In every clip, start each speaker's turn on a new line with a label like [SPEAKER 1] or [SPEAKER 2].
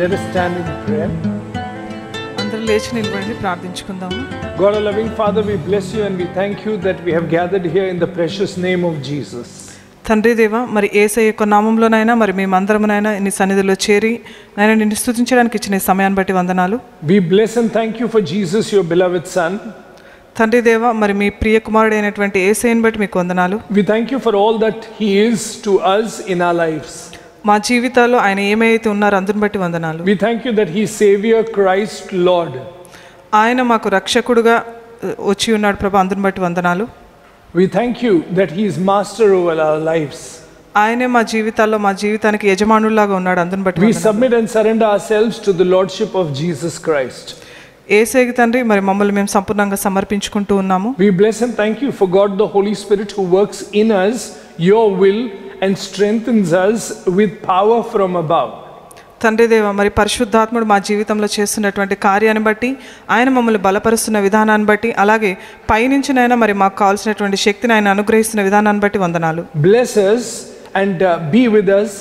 [SPEAKER 1] Let us stand in prayer.
[SPEAKER 2] అందరూ లేచి నిలబడి ప్రార్థించుకుందాము.
[SPEAKER 1] God, our loving Father, we bless you and we thank you that we have gathered here in the precious name of Jesus.
[SPEAKER 2] తండ్రి దేవ, మరి యేసయ్య యొక్క నామములోనైనా మరి మేమందరమునైనా నీ సన్నిధిలో చేరి నేను నిన్ను స్తుతించడానికి ఇచ్చిన ఈ సమయాన్ని బట్టి వందనాలు.
[SPEAKER 1] We bless and thank you for Jesus, your beloved Son.
[SPEAKER 2] తండ్రి దేవ, మరి మీ ప్రియ కుమారుడైనటువంటి యేసయ్యను బట్టి మీకు వందనాలు.
[SPEAKER 1] We thank you for all that he is to us in our lives.
[SPEAKER 2] మా జీవితాల్లో ఆయన ఏమైతే ఉన్నారో అందుని బట్టి వందనాలు.
[SPEAKER 1] We thank you that he is Savior, Christ, Lord.
[SPEAKER 2] ఆయన మాకు రక్షకుడుగా వచ్చి ఉన్నాడు ప్రభు, అందుని బట్టి వందనాలు.
[SPEAKER 1] We thank you that he is master over our lives.
[SPEAKER 2] ఆయనే మా జీవితాల్లో మా జీవితానికి యజమానుల్లాగా ఉన్నాడు, అందుని బట్టి
[SPEAKER 1] We
[SPEAKER 2] వందనాలు.
[SPEAKER 1] submit and surrender ourselves to the lordship of Jesus Christ.
[SPEAKER 2] యేసయ్యకి తండ్రి మరి మమ్మల్ని మేము సంపూర్ణంగా సమర్పించుకుంటూ ఉన్నాము.
[SPEAKER 1] We bless and thank you for God the Holy Spirit who works in us your will and strengthens us with power from above.
[SPEAKER 2] తండ్రి దేవ, మరి పరిశుద్ధాత్ముడు మా జీవితంలో చేస్తున్నటువంటి కార్యాన్ని బట్టి, ఆయన మమ్మల్ని బలపరుస్తున్న విధానాన్ని బట్టి, అలాగే పైనుంచినైనా మరి మాకు కావాల్సినటువంటి శక్తిని ఆయన అనుగ్రహిస్తున్న విధానాన్ని బట్టి వందనాలు.
[SPEAKER 1] Bless us and be with us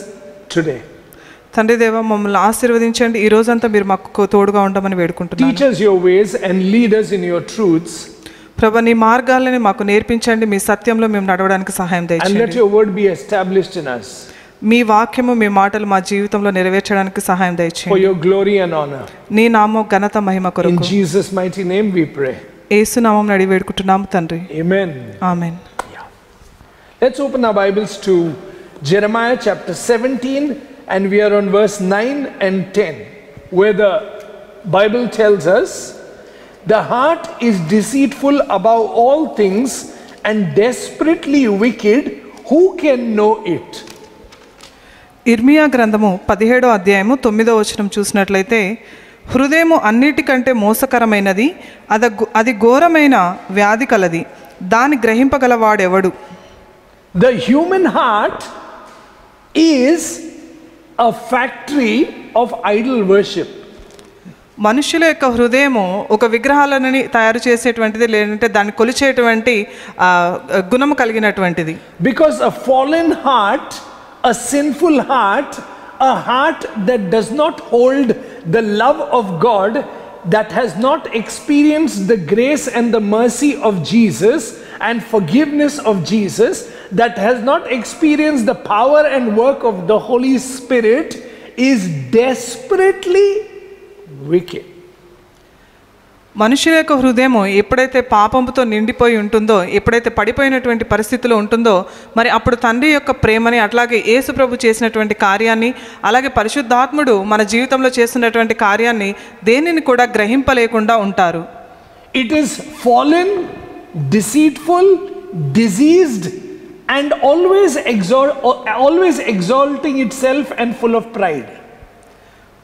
[SPEAKER 1] today.
[SPEAKER 2] తండ్రి దేవ, మమ్మల్ని ఆశీర్వదించండి. ఈ రోజంతా మీరు మాకు తోడుగా ఉండమని వేడుకుంటున్నాను.
[SPEAKER 1] Teach us your ways and lead us in your truths.
[SPEAKER 2] ప్రభు, నీ మార్గాలని మాకు నేర్పించండి, మీ సత్యంలో మేము నడవడానికి సహాయం
[SPEAKER 1] And let
[SPEAKER 2] దయచేయండి.
[SPEAKER 1] your word be established in us
[SPEAKER 2] మీ వాక్యము మీ మాటలు మా జీవితంలో నెరవేర్చడానికి సహాయం
[SPEAKER 1] for
[SPEAKER 2] దయచేయండి.
[SPEAKER 1] your glory and honor.
[SPEAKER 2] నీ నామం ఘనత మహిమ
[SPEAKER 1] In
[SPEAKER 2] కొరకు
[SPEAKER 1] Jesus' mighty name we pray.
[SPEAKER 2] యేసు నామమున అడిగి వేడుకుంటున్నాము తండ్రి,
[SPEAKER 1] Amen.
[SPEAKER 2] Amen.
[SPEAKER 1] Let's open our Bibles to Jeremiah chapter 17 and we are on verse 9 and 10, where the Bible tells us, the heart is deceitful above all things and desperately wicked, who can know it?
[SPEAKER 2] ఇర్మియా గ్రంథము 17వ అధ్యాయము 9వ వచనం చూసినట్లయితే, హృదయము అన్నిటికంటే మోసకరమైనది, అది ఘోరమైన వ్యాధి కలది, దాన్ని గ్రహింపగలవాడెవడు?
[SPEAKER 1] The human heart is a factory of idol worship.
[SPEAKER 2] మనుషుల యొక్క హృదయము ఒక విగ్రహాలని తయారు చేసేటువంటిది, లేదంటే దాన్ని కొలిచేటువంటి గుణము కలిగినటువంటిది.
[SPEAKER 1] Because a fallen heart, a sinful heart, a heart that does not hold the love of God, that has not experienced the grace and the mercy of Jesus and forgiveness of Jesus, that has not experienced the power and work of the Holy Spirit, is desperately wicked.
[SPEAKER 2] మనుషుల యొక్క హృదయము ఎప్పుడైతే పాపంతో నిండిపోయి ఉంటుందో, ఎప్పుడైతే పడిపోయినటువంటి పరిస్థితిలో ఉంటుందో, మరి అప్పుడు తండ్రి యొక్క ప్రేమని, అట్లాగే యేసు ప్రభు చేసినటువంటి కార్యాన్ని, అలాగే పరిశుద్ధాత్ముడు మన జీవితంలో చేస్తున్నటువంటి కార్యాన్ని దేనిని కూడా గ్రహింపలేకుండా ఉంటారు.
[SPEAKER 1] It is fallen, deceitful, diseased, and always exalting itself and full of pride.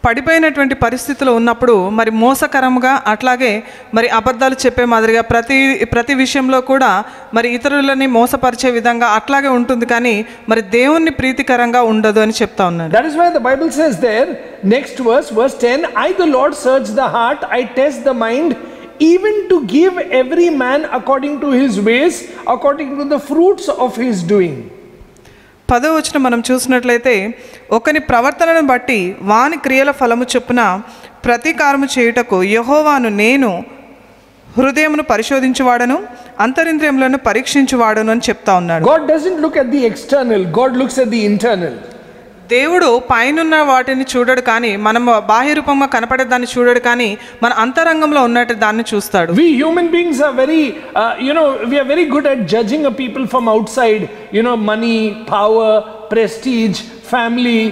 [SPEAKER 2] పడిపోయినటువంటి పరిస్థితిలో ఉన్నప్పుడు మరి మోసకరంగా, అట్లాగే మరి అబద్ధాలు చెప్పే మాదిరిగా ప్రతి విషయంలో కూడా మరి ఇతరులని మోసపరిచే విధంగా అట్లాగే ఉంటుంది, కానీ మరి దేవుణ్ణి ప్రీతికరంగా ఉండదు అని చెప్తా ఉన్నాడు.
[SPEAKER 1] That is why the Bible says there, next verse 10, I the Lord search the heart, I test the mind, even to give every man according to his ways, according to the fruits of his doing.
[SPEAKER 2] 10వ వచనం మనం చూసినట్లయితే, ఒకని ప్రవర్తనను బట్టి వాని క్రియల ఫలము చొప్పున ప్రతీకారము చేయుటకు యెహోవాను నేను హృదయమును పరిశోధించువాడను, అంతరింద్రియములను పరీక్షించువాడను అని చెప్తా ఉన్నాడు.
[SPEAKER 1] God doesn't look at the external, God looks at the internal.
[SPEAKER 2] దేవుడు పైనున్న వాటిని చూడడు, కానీ మనం బాహ్య రూపంగా కనపడే దాన్ని చూడడు, కానీ మన అంతరంగంలో ఉన్నట్టు దాన్ని చూస్తాడు.
[SPEAKER 1] We human beings are very we are very good at judging a people from outside, money, power, prestige, family,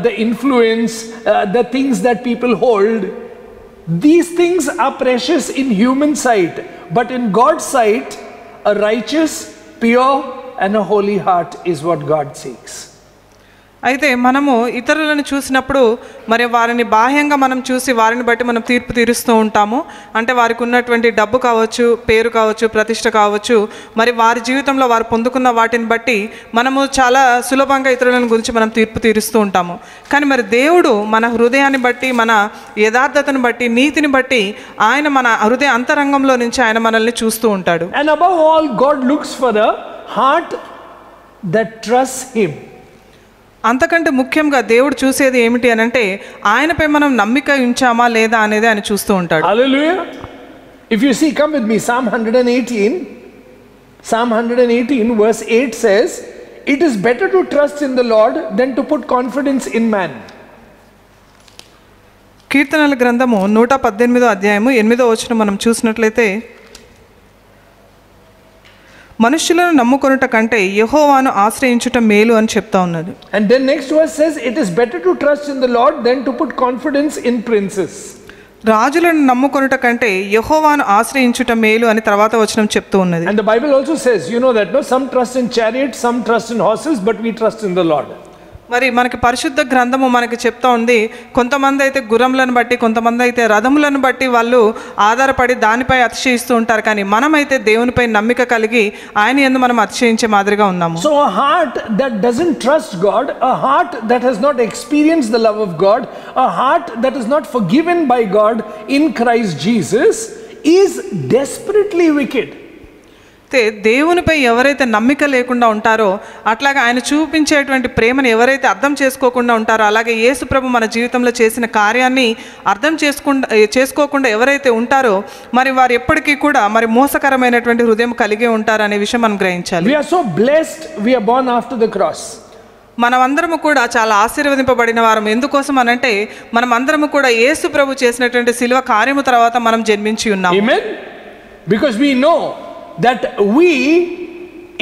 [SPEAKER 1] the influence, the things that people hold. These things are precious in human sight, but in God's sight, a righteous, pure and a holy heart is what God seeks.
[SPEAKER 2] అయితే మనము ఇతరులను చూసినప్పుడు మరి వారిని బాహ్యంగా మనం చూసి వారిని బట్టి మనం తీర్పు తీరుస్తూ ఉంటాము. అంటే వారికి ఉన్నటువంటి డబ్బు కావచ్చు, పేరు కావచ్చు, ప్రతిష్ట కావచ్చు, మరి వారి జీవితంలో వారు పొందుకున్న వాటిని బట్టి మనము చాలా సులభంగా ఇతరులను గురించి మనం తీర్పు తీరుస్తూ ఉంటాము. కానీ మరి దేవుడు మన హృదయాన్ని బట్టి, మన యథార్థతను బట్టి, నీతిని బట్టి ఆయన మన హృదయ అంతరంగంలో నుంచి ఆయన మనల్ని చూస్తూ ఉంటాడు.
[SPEAKER 1] And above all, God looks for a heart that trusts him.
[SPEAKER 2] అంతకంటే ముఖ్యంగా దేవుడు చూసేది ఏమిటి అని అంటే ఆయనపై మనం నమ్మిక ఉంచామా లేదా అనేది ఆయన చూస్తూ ఉంటాడు.
[SPEAKER 1] Hallelujah. If you see, come with me, Psalm 118 verse 8 says, it is better to trust in the Lord than to put confidence in man.
[SPEAKER 2] కీర్తనల గ్రంథము 118వ అధ్యాయము 8వ వచనం మనం చూసినట్లయితే, మనుషులను నమ్ముకొనుట కంటే యెహోవాను ఆశ్రయించుట మేలు అని చెప్తా ఉన్నది.
[SPEAKER 1] And then next verse says, it is better to trust in the Lord than to put confidence in princes.
[SPEAKER 2] రాజులను నమ్ముకొనుట కంటే యెహోవాను ఆశ్రయించుట మేలు అని తర్వాత వచనం చెప్తూ ఉన్నది.
[SPEAKER 1] And the Bible also says, you know that, no? Some trust in chariots, some trust in horses, but we trust in the Lord.
[SPEAKER 2] మరి మనకి పరిశుద్ధ గ్రంథము మనకి చెప్తా ఉంది, కొంతమంది అయితే గుర్రములను బట్టి, కొంతమంది అయితే రథములను బట్టి వాళ్ళు ఆధారపడి దానిపై అతిశయిస్తూ ఉంటారు, కానీ మనమైతే దేవునిపై నమ్మిక కలిగి ఆయన యందు మనం అతిశయించే మాదిరిగా ఉన్నాము.
[SPEAKER 1] So a heart that doesn't trust God, a heart that has not experienced the love of God, a heart that is not forgiven by God in Christ Jesus is desperately wicked.
[SPEAKER 2] దేవునిపై ఎవరైతే నమ్మిక లేకుండా ఉంటారో, అట్లాగే ఆయన చూపించేటువంటి ప్రేమను ఎవరైతే అర్థం చేసుకోకుండా ఉంటారో, అలాగే యేసు ప్రభు మన జీవితంలో చేసిన కార్యాన్ని అర్థం చేసుకోకుండా ఎవరైతే ఉంటారో, మరి వారు ఎప్పటికీ కూడా మరి మోసకరమైనటువంటి హృదయం కలిగే ఉంటారు అనే విషయం మనం గ్రహించాలి.
[SPEAKER 1] We are so blessed, we are born after the cross.
[SPEAKER 2] మనమందరము కూడా చాలా ఆశీర్వదింపబడిన వారం. ఎందుకోసం అనంటే మనమందరము కూడా యేసు ప్రభు చేసినటువంటి శిలువ కార్యము తర్వాత మనం జన్మించి ఉన్నాము.
[SPEAKER 1] Amen. Because we know that we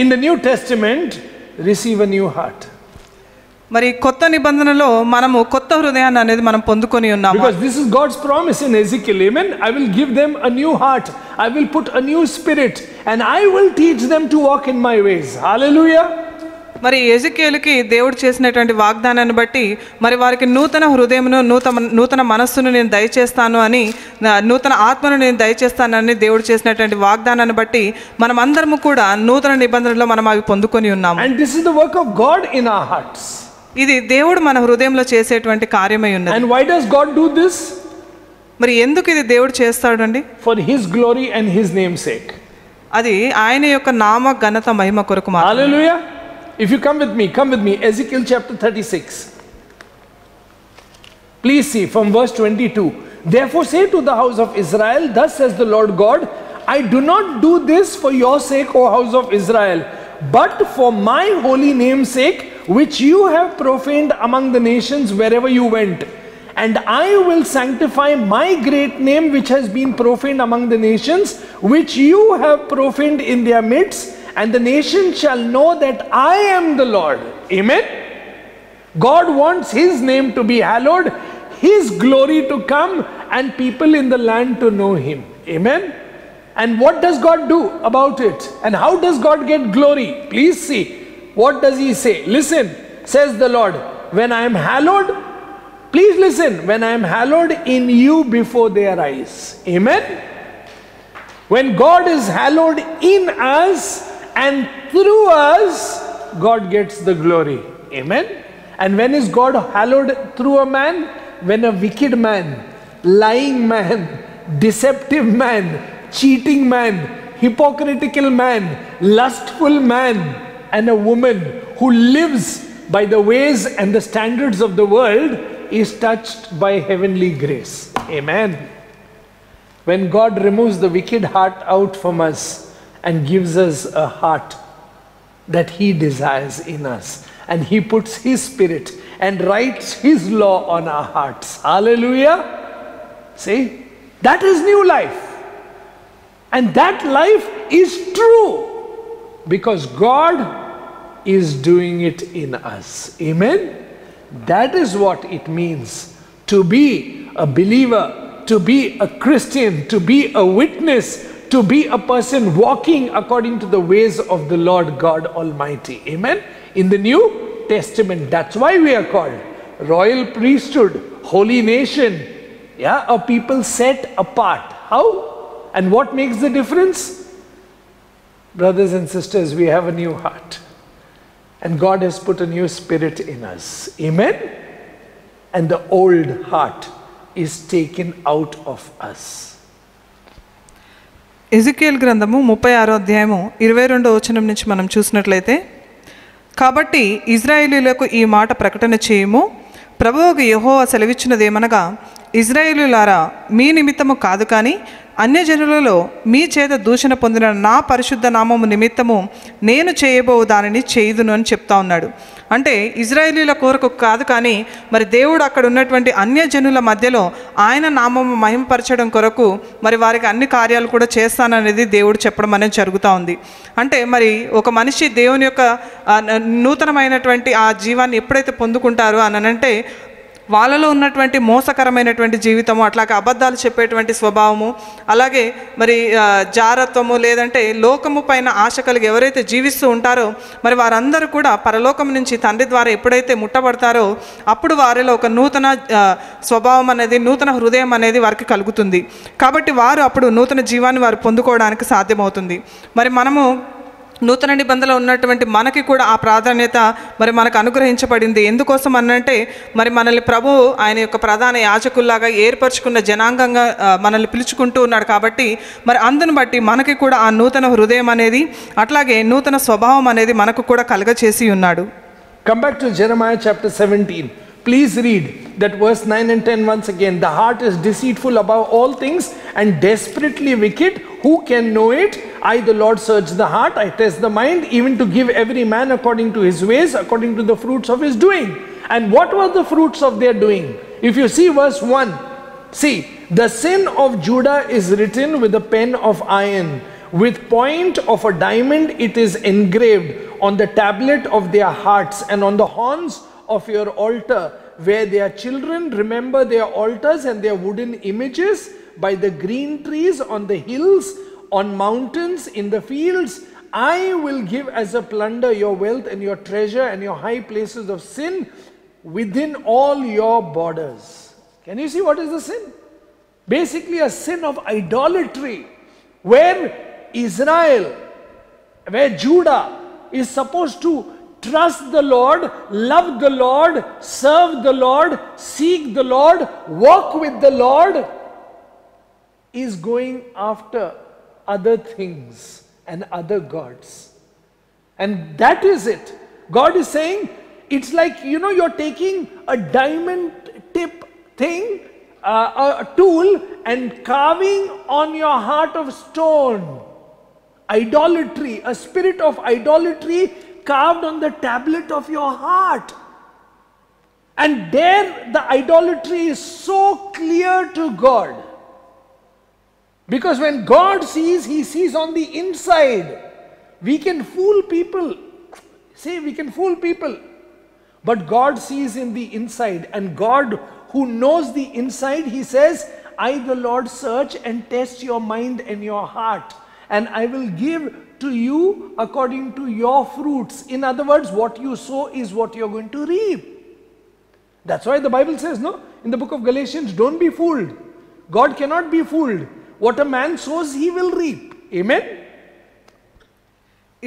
[SPEAKER 1] in the New Testament receive a new heart.
[SPEAKER 2] మరి కొత్త నిబంధనలో మనము కొత్త హృదయాన్ని అనేది మనం పొందుకొని ఉన్నాము.
[SPEAKER 1] Because this is God's promise in Ezekiel. Amen. I will give them a new heart, I will put a new spirit, and I will teach them to walk in my ways. Hallelujah.
[SPEAKER 2] మరి ఎజెకియేలుకి దేవుడు చేసినటువంటి వాగ్దానాన్ని బట్టి మరి వారికి నూతన హృదయమును నూతన మనస్సును నేను దయచేస్తాను అని, నూతన ఆత్మను నేను దయచేస్తానని దేవుడు చేసినటువంటి వాగ్దానాన్ని బట్టి మనం అందరము కూడా నూతన నిబంధనలో మనం అవి పొందుకొని ఉన్నాము.
[SPEAKER 1] And this is the work of God in our hearts.
[SPEAKER 2] ఇది దేవుడు మన హృదయంలో చేసేటువంటి కార్యమై ఉన్నది.
[SPEAKER 1] And why does God do this?
[SPEAKER 2] మరి ఎందుకు ఇది దేవుడు చేస్తాడు అండి?
[SPEAKER 1] For his glory and his name's sake.
[SPEAKER 2] అది ఆయన యొక్క నామ ఘనత మహిమ కొరకు మాత్రమే.
[SPEAKER 1] Hallelujah. If you come with me, Ezekiel chapter 36. Please see from verse 22. Therefore say to the house of Israel, thus says the Lord God, I do not do this for your sake, O house of Israel, but for my holy name's sake, which you have profaned among the nations wherever you went. And I will sanctify my great name, which has been profaned among the nations, which you have profaned in their midst, and the nations shall know that I am the Lord. Amen. God wants his name to be hallowed, his glory to come, and people in the land to know him. Amen. And what does God do about it? And how does God get glory? Please see. What does he say? Listen, says the Lord, when I am hallowed, please listen, when I am hallowed in you before their eyes. Amen. When God is hallowed in us and through us, God gets the glory. Amen. And when is God hallowed through a man? When a wicked man, lying man, deceptive man, cheating man, hypocritical man, lustful man, and a woman who lives by the ways and the standards of the world is touched by heavenly grace. Amen. When God removes the wicked heart out from us and gives us a heart that he desires in us, and he puts his spirit and writes his law on our hearts. Hallelujah. See, that is new life, and that life is true because God is doing it in us. Amen. That is what it means to be a believer, to be a Christian, to be a witness, to be a person walking according to the ways of the Lord God Almighty. Amen. In the New Testament, that's why we are called royal priesthood, holy nation, a people set apart. How? And what makes the difference? Brothers and sisters, we have a new heart, and God has put a new spirit in us. Amen. And the old heart is taken out of us.
[SPEAKER 2] ఎజెకియేలు గ్రంథము 36వ అధ్యాయము 22వ వచనం నుంచి మనం చూసినట్లయితే, కాబట్టి ఇజ్రాయేలీయులకు ఈ మాట ప్రకటన చేయము. ప్రభువుకు యెహోవా సెలవిచ్చినదేమనగా, ఇజ్రాయేలీయులారా, మీ నిమిత్తము కాదు కానీ అన్యజనులలో మీ చేత దూషణ పొందిన నా పరిశుద్ధ నామము నిమిత్తము నేను చేయబో దానిని చేయుదును అని చెప్తా ఉన్నాడు. అంటే ఇజ్రాయేలీల కొరకు కాదు కానీ మరి దేవుడు అక్కడ ఉన్నటువంటి అన్యజనుల మధ్యలో ఆయన నామము మహిమపరచడం కొరకు మరి వారికి అన్ని కార్యాలు కూడా చేస్తాననేది దేవుడు చెప్పడం అనేది జరుగుతూ ఉంది. అంటే మరి ఒక మనిషి దేవుని యొక్క నూతనమైనటువంటి ఆ జీవాన్ని ఎప్పుడైతే పొందుకుంటారో అనంటే వాళ్ళలో ఉన్నటువంటి మోసకరమైనటువంటి జీవితము, అట్లాగే అబద్ధాలు చెప్పేటువంటి స్వభావము, అలాగే మరి జారత్వము, లేదంటే లోకము పైన ఆశ కలిగి ఎవరైతే జీవిస్తూ ఉంటారో మరి వారందరూ కూడా పరలోకం నుంచి తండ్రి ద్వారా ఎప్పుడైతే ముట్టబడతారో అప్పుడు వారిలో ఒక నూతన స్వభావం అనేది, నూతన హృదయం అనేది వారికి కలుగుతుంది. కాబట్టి వారు అప్పుడు నూతన జీవాన్ని వారు పొందుకోవడానికి సాధ్యమవుతుంది. మరి మనము నూతన నిబంధనలో ఉన్నటువంటి మనకి కూడా ఆ ప్రాధాన్యత మరి మనకు అనుగ్రహించబడింది. ఎందుకోసం అనంటే మరి మనల్ని ప్రభు ఆయన యొక్క ప్రధాన యాజకుల్లాగా ఏర్పరచుకున్న జనాంగంగా మనల్ని పిలుచుకుంటూ ఉన్నాడు. కాబట్టి మరి అందును బట్టి మనకి కూడా ఆ నూతన హృదయం అనేది, అట్లాగే నూతన స్వభావం అనేది మనకు కూడా కలగచేసి ఉన్నాడు.
[SPEAKER 1] Come back to Jeremiah chapter 17. Please read that verse 9 and 10 once again. The heart is deceitful above all things and desperately wicked. Who can know it? I, the Lord, search the heart. I test the mind, even to give every man according to his ways, according to the fruits of his doing. And what were the fruits of their doing? If you see verse 1, see, the sin of Judah is written with a pen of iron. With point of a diamond it is engraved on the tablet of their hearts and on the horns of your altar, where their children remember their altars and their wooden images by the green trees on the hills, on mountains, in the fields. I will give as a plunder your wealth and your treasure and your high places of sin within all your borders. Can you see what is the sin? Basically a sin of idolatry, where Israel, where Judah is supposed to trust the Lord, love the Lord, serve the Lord, seek the Lord, walk with the Lord, is going after other things and other gods. And that is it. God is saying, it's like, you're taking a diamond tip thing, a tool, and carving on your heart of stone. Idolatry, a spirit of idolatry carved on the tablet of your heart. And there the idolatry is so clear to God. Because when God sees, he sees on the inside. We can fool people. See, we can fool people. But God sees in the inside. And God, who knows the inside, he says, I, the Lord, search and test your mind and your heart. And I will give to you according to your fruits. In other words, what you sow is what you're going to reap. That's why the Bible says, no, in the book of Galatians, don't be fooled. God cannot be fooled. What a man sows, he will reap. Amen.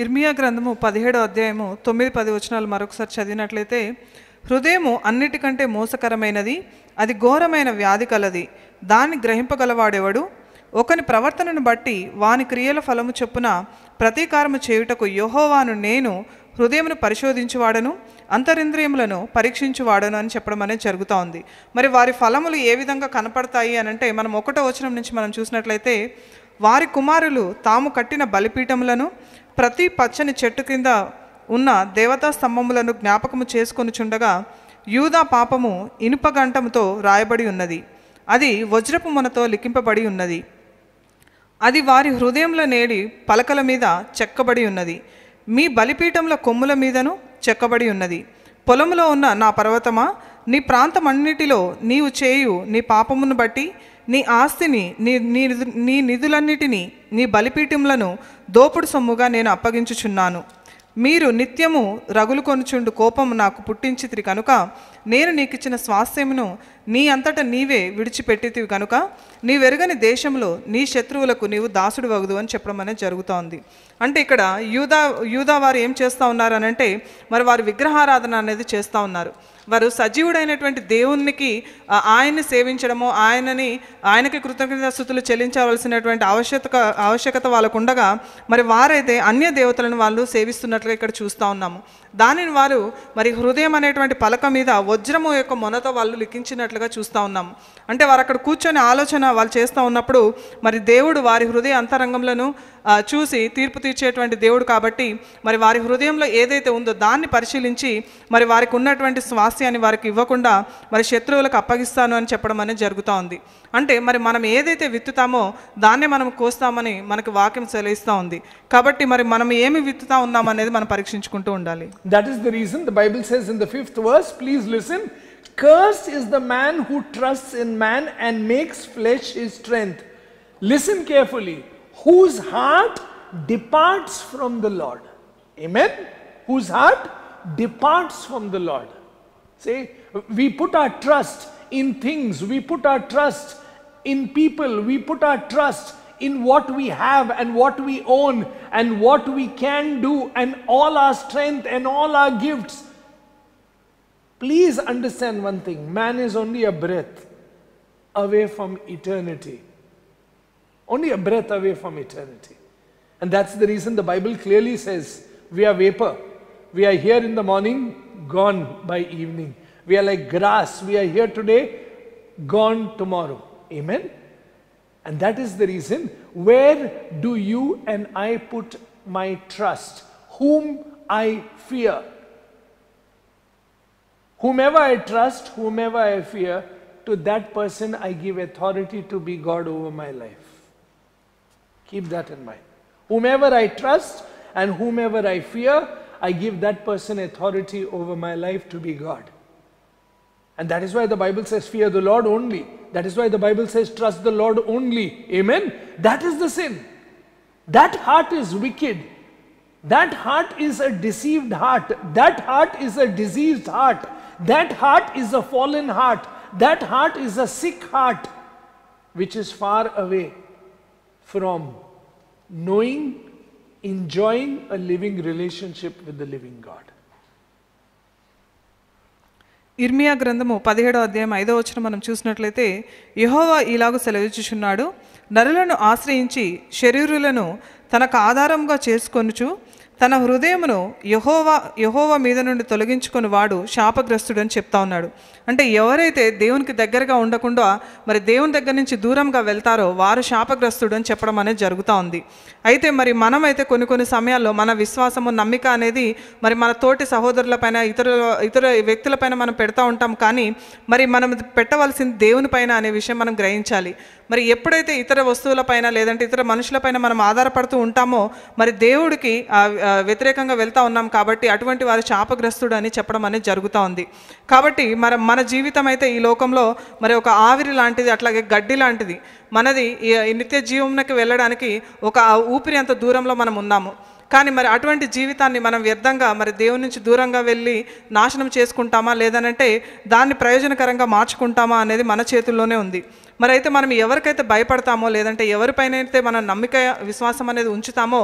[SPEAKER 2] ఇర్మియా గ్రంథము 17వ అధ్యాయము 9-10 వచనాలు మరొకసారి చదివినట్లయితే, హృదయము అన్నిటికంటే మోసకరమైనది, అది ఘోరమైన వ్యాధి కలది, దాన్ని గ్రహింపగలవాడెవడు? ఒకని ప్రవర్తనను బట్టి వాని క్రియల ఫలము చొప్పున ప్రతీకారము చేయుటకు యెహోవాను నేను హృదయమును పరిశోధించువాడను, అంతరింద్రియములను పరీక్షించువాడను అని చెప్పడం అనేది జరుగుతూ ఉంది. మరి వారి ఫలములు ఏ విధంగా కనపడతాయి అని అంటే, మనం 1వ వచనం నుంచి మనం చూసినట్లయితే, వారి కుమారులు తాము కట్టిన బలిపీఠములను, ప్రతి పచ్చని చెట్టు కింద ఉన్న దేవతా స్తంభములను జ్ఞాపకము చేసుకొనుచుండగా, యూదా పాపము ఇనుప గంటముతో రాయబడి ఉన్నది, అది వజ్రపు మొనతో లిఖింపబడి ఉన్నది, అది వారి హృదయంలో నేడి పలకల మీద చెక్కబడి ఉన్నది, మీ బలిపీఠంల కొమ్ముల మీదను చెక్కబడి ఉన్నది. పొలములో ఉన్న నా పర్వతమా, నీ ప్రాంతమన్నిటిలో నీవు చేయు నీ పాపమును బట్టి నీ ఆస్తిని, నీ నిధులన్నిటినీ, నీ బలిపీఠములను దోపుడు సొమ్ముగా నేను అప్పగించుచున్నాను. మీరు నిత్యము రగులు కొనుచుండు కోపము నాకు పుట్టించితిరి కనుక నేను నీకిచ్చిన స్వాస్థ్యమును నీ అంతట నీవే విడిచిపెట్టితివి కనుక నీవెరుగని దేశంలో నీ శత్రువులకు నీవు దాసుడు వగుదు అని చెప్పడం అనేది జరుగుతోంది. అంటే ఇక్కడ యూదా వారు ఏం చేస్తూ ఉన్నారు అని అంటే, మరి వారు విగ్రహారాధన అనేది చేస్తూ ఉన్నారు. వారు సజీవుడైనటువంటి దేవునికి ఆయన్ని సేవించడము, ఆయనకి కృతజ్ఞతాస్తుతులు చెల్లించవలసినటువంటి ఆవశ్యకత వాళ్ళకు ఉండగా, మరి వారైతే అన్య దేవతలను వాళ్ళు సేవిస్తున్నట్లుగా ఇక్కడ చూస్తూ ఉన్నాము. దానిని వారు మరి హృదయం అనేటువంటి పలక మీద వజ్రము యొక్క మొనతో వాళ్ళు లిఖించినట్లుగా చూస్తూ ఉన్నాము. అంటే వారు అక్కడ కూర్చొని ఆలోచన వాళ్ళు చేస్తూ ఉన్నప్పుడు మరి దేవుడు వారి హృదయ అంతరంగంలో చూసి తీర్పు తీర్చేటువంటి దేవుడు కాబట్టి, మరి వారి హృదయంలో ఏదైతే ఉందో దాన్ని పరిశీలించి మరి వారికి ఉన్నటువంటి స్వాస్థ్యాన్ని వారికి ఇవ్వకుండా మరి శత్రువులకు అప్పగిస్తాను అని చెప్పడం అనేది జరుగుతూ ఉంది. అంటే మరి మనం ఏదైతే విత్తుతామో దాన్నే మనం కోస్తామని మనకు వాక్యం సెలవిస్తూ ఉంది. కాబట్టి మరి మనం ఏమి విత్తుతా ఉన్నాం అనేది మనం పరీక్షించుకుంటూ ఉండాలి.
[SPEAKER 1] That is the reason the Bible says in the 5th verse, please listen, cursed is the man who trusts in man and makes flesh his strength. Listen carefully. Whose heart departs from the Lord. Amen. Whose heart departs from the Lord. See, we put our trust in things, we put our trust in people, we put our trust in what we have and what we own and what we can do and all our strength and all our gifts. Please understand one thing, man is only a breath away from eternity. Only a breath away from eternity. And that's the reason the Bible clearly says we are vapor. We are here in the morning, gone by evening. We are like grass. We are here today, gone tomorrow. Amen. And that is the reason, where do you and I put my trust? Whom I fear. Whomever I trust, whomever I fear, to that person I give authority to be God over my life. Keep that in mind. Whomever I trust and whomever I fear, I give that person authority over my life to be God. And that is why the Bible says fear the Lord only. That is why the Bible says trust the Lord only. Amen. That is the sin. That heart is wicked. That heart is a deceived heart. That heart is a diseased heart. That heart is a fallen heart. That heart is a sick heart, which is far away from knowing, enjoying a living relationship with the living God.
[SPEAKER 2] ఇర్మియా గ్రంథము 17వ అధ్యాయం 5వ వచనం మనం చూసినట్లయితే, యెహోవా ఇలాగు సెలవిచ్చుచున్నాడు, నరులను ఆశ్రయించి శరీరులను తనకు ఆధారంగా చేసుకొనుచు తన హృదయమును యెహోవా మీద నుండి తొలగించుకొని వాడు శాపగ్రస్తుడు అని చెప్తా ఉన్నాడు. అంటే ఎవరైతే దేవునికి దగ్గరగా ఉండకుండా మరి దేవుని దగ్గర నుంచి దూరంగా వెళ్తారో వారు శాపగ్రస్తుడు అని చెప్పడం అనేది జరుగుతూ ఉంది. అయితే మరి మనమైతే కొన్ని సమయాల్లో మన విశ్వాసము, నమ్మిక అనేది మరి మన తోటి సహోదరులపైన, ఇతర వ్యక్తులపైన మనం పెడతా ఉంటాం. కానీ మరి మనం పెట్టవలసింది దేవుని పైన అనే విషయం మనం గ్రహించాలి. మరి ఎప్పుడైతే ఇతర వస్తువులపైన లేదంటే ఇతర మనుషులపైన మనం ఆధారపడుతూ ఉంటామో మరి దేవుడికి వ్యతిరేకంగా వెళ్తూ ఉన్నాం. కాబట్టి అటువంటి వారు శాపగ్రస్తుడు అని చెప్పడం అనేది జరుగుతూ ఉంది. కాబట్టి మన జీవితం అయితే ఈ లోకంలో మరి ఒక ఆవిరి లాంటిది, అట్లాగే గడ్డి లాంటిది. మనది ఈ నిత్య జీవనకి వెళ్ళడానికి ఒక ఊపిరి అంత దూరంలో మనం ఉన్నాము. కానీ మరి అటువంటి జీవితాన్ని మనం వ్యర్థంగా మరి దేవుని నుంచి దూరంగా వెళ్ళి నాశనం చేసుకుంటామా లేదనంటే దాన్ని ప్రయోజనకరంగా మార్చుకుంటామా అనేది మన చేతుల్లోనే ఉంది. మరి అయితే మనం ఎవరికైతే భయపడతామో లేదంటే ఎవరిపైన అయితే మన నమ్మిక, విశ్వాసం అనేది ఉంచుతామో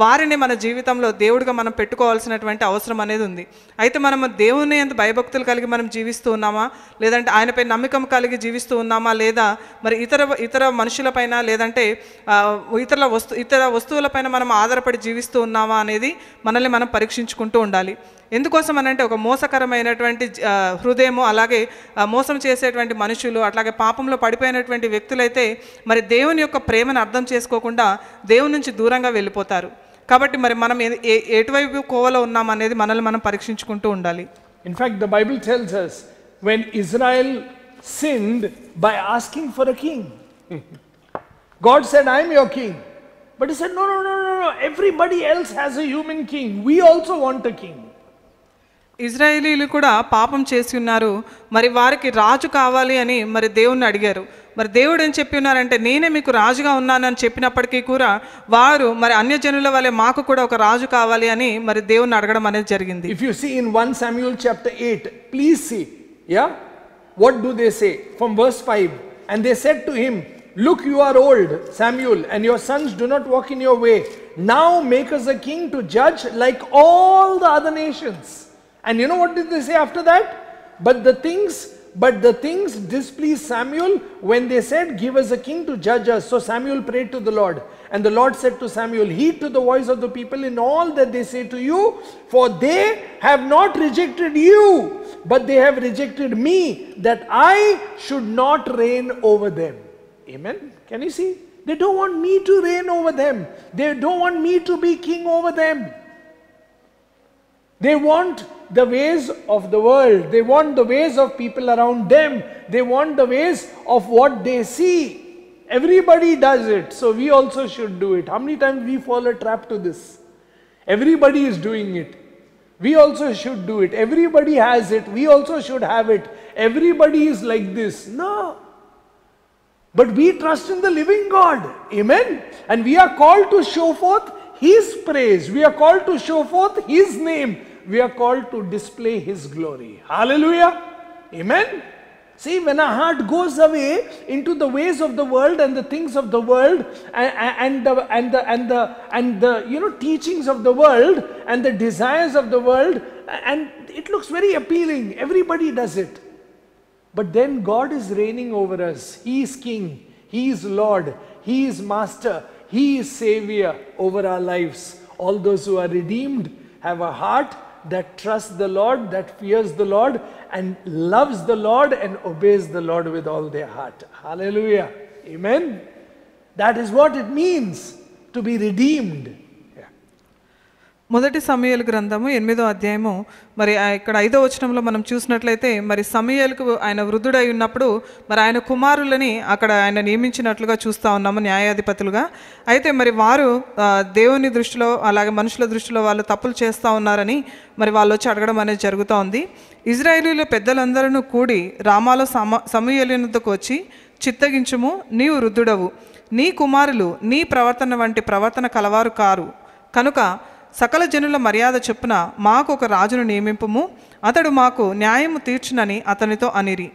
[SPEAKER 2] వారిని మన జీవితంలో దేవుడిగా మనం పెట్టుకోవాల్సినటువంటి అవసరం అనేది ఉంది. అయితే మనం దేవుని ఎంత భయభక్తులు కలిగి మనం జీవిస్తూ ఉన్నామా లేదంటే ఆయనపై నమ్మకం కలిగి జీవిస్తూ ఉన్నామా లేదా మరి ఇతర మనుషులపైన లేదంటే ఇతర వస్తువులపైన మనం ఆధారపడి జీవిస్తూ ఉన్నామా అనేది మనల్ని మనం పరీక్షించుకుంటూ ఉండాలి. ఎందుకోసం అనంటే ఒక మోసకరమైనటువంటి హృదయము, అలాగే మోసం చేసేటువంటి మనుషులు, అట్లాగే పాపంలో పడిపోయినటువంటి వ్యక్తులైతే మరి దేవుని యొక్క ప్రేమను అర్థం చేసుకోకుండా దేవుని నుంచి దూరంగా వెళ్ళిపోతారు. కాబట్టి మరి మనం ఎటువైపు కోవలో ఉన్నాం అనేది మనల్ని మనం పరీక్షించుకుంటూ ఉండాలి.
[SPEAKER 1] In fact, the Bible tells us when Israel sinned by asking for a king, God said, I am your king. But he said, no, everybody else has a human king. We also want a king.
[SPEAKER 2] ఇజ్రాయేలీలు కూడా పాపం చేసి ఉన్నారు. మరి వారికి రాజు కావాలి అని మరి దేవుణ్ణి అడిగారు. మరి దేవుడు ఏం చెప్పి ఉన్నారంటే నేనే మీకు రాజుగా ఉన్నానని చెప్పినప్పటికీ కూడా వారు మరి అన్యజనుల వలె మాకు కూడా ఒక రాజు కావాలి అని మరి దేవుణ్ణి అడగడం అనేది జరిగింది.
[SPEAKER 1] If you see in 1 Samuel chapter 8, please see, yeah, what do they say? From verse 5, and they said to him, look, you are old, Samuel, and your sons do not walk in your way. Now make us a king to judge like all the other nations. And you know what did they say after that? But the things displeased Samuel when they said, give us a king to judge us. So Samuel prayed to the Lord. And the Lord said to Samuel, heed to the voice of the people in all that they say to you, for they have not rejected you, but they have rejected me, that I should not reign over them. Amen. Can you see? They don't want me to reign over them. They don't want me to be king over them. They want the ways of the world. They want the ways of people around them. They want the ways of what they see. Everybody does it, so we also should do it. How many times we fall a trap to this? Everybody is doing it. We also should do it. Everybody has it. We also should have it. Everybody is like this. No. But we trust in the living God. Amen. And we are called to show forth His praise. We are called to show forth His name. We are called to display His glory. Hallelujah. Amen. See, when our heart goes away into the ways of the world and the things of the world and the teachings of the world and the desires of the world, and it looks very appealing. Everybody does it. But then God is reigning over us. He is King. He is Lord. He is Master. He is Savior over our lives. All those who are redeemed have a heart that trusts the Lord, that fears the Lord, and loves the Lord and obeys the Lord with all their heart. Hallelujah. Amen. That is what it means to be redeemed.
[SPEAKER 2] మొదటి సమూయేలు గ్రంథము 8వ అధ్యాయము మరి ఇక్కడ 5వ వచనంలో మనం చూసినట్లయితే మరి సమూయేలుకు ఆయన వృద్ధుడై ఉన్నప్పుడు మరి ఆయన కుమారులని అక్కడ ఆయన నియమించినట్లుగా చూస్తూ ఉన్నాము న్యాయాధిపతులుగా. అయితే మరి వారు దేవుని దృష్టిలో అలాగే మనుషుల దృష్టిలో వాళ్ళు తప్పులు చేస్తూ ఉన్నారని మరి వాళ్ళు వచ్చి అడగడం అనేది జరుగుతూ ఉంది. ఇజ్రాయేలీల పెద్దలందరూ కూడి రామాలో సమూయేలు వద్దకు వచ్చి, చిత్తగించుము, నీవు వృద్ధుడవు, నీ కుమారులు నీ ప్రవర్తన వంటి ప్రవర్తన కలవారు కారు కనుక సకల జనుల మర్యాద చొప్పున మాకు ఒక రాజును నియమింపుము, అతడు మాకు న్యాయము తీర్చునని అతనితో అనిరి.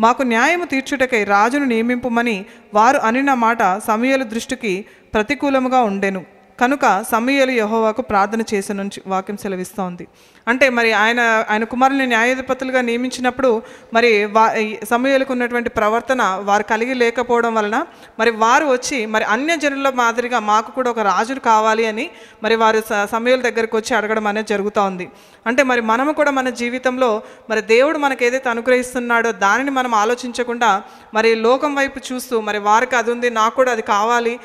[SPEAKER 2] మాకు న్యాయము తీర్చుటకై రాజును నియమింపుమని వారు అనిన మాట సమూయేలు దృష్టికి ప్రతికూలముగా ఉండెను. కనుక సమూయేలు యెహోవాకు ప్రార్థన చేసినని వాక్యం సెలవిస్తోంది. అంటే మరి ఆయన కుమారుని న్యాయాధిపతులుగా నియమించినప్పుడు మరి సమూయేలుకు ఉన్నటువంటి ప్రవర్తన వారు కలిగి లేకపోవడం వలన మరి వారు వచ్చి మరి అన్య జనుల మాదిరిగా మాకు కూడా ఒక రాజును కావాలి అని మరి వారు సమూయేలు దగ్గరికి వచ్చి అడగడం అనేది జరుగుతూ ఉంది. అంటే మరి మనము కూడా మన జీవితంలో మరి దేవుడు మనకు ఏదైతే అనుగ్రహిస్తున్నాడో దానిని మనం ఆలోచించకుండా మరి లోకం వైపు చూస్తూ మరి వారికి అది ఉంది నాకు కూడా అది కావాలి,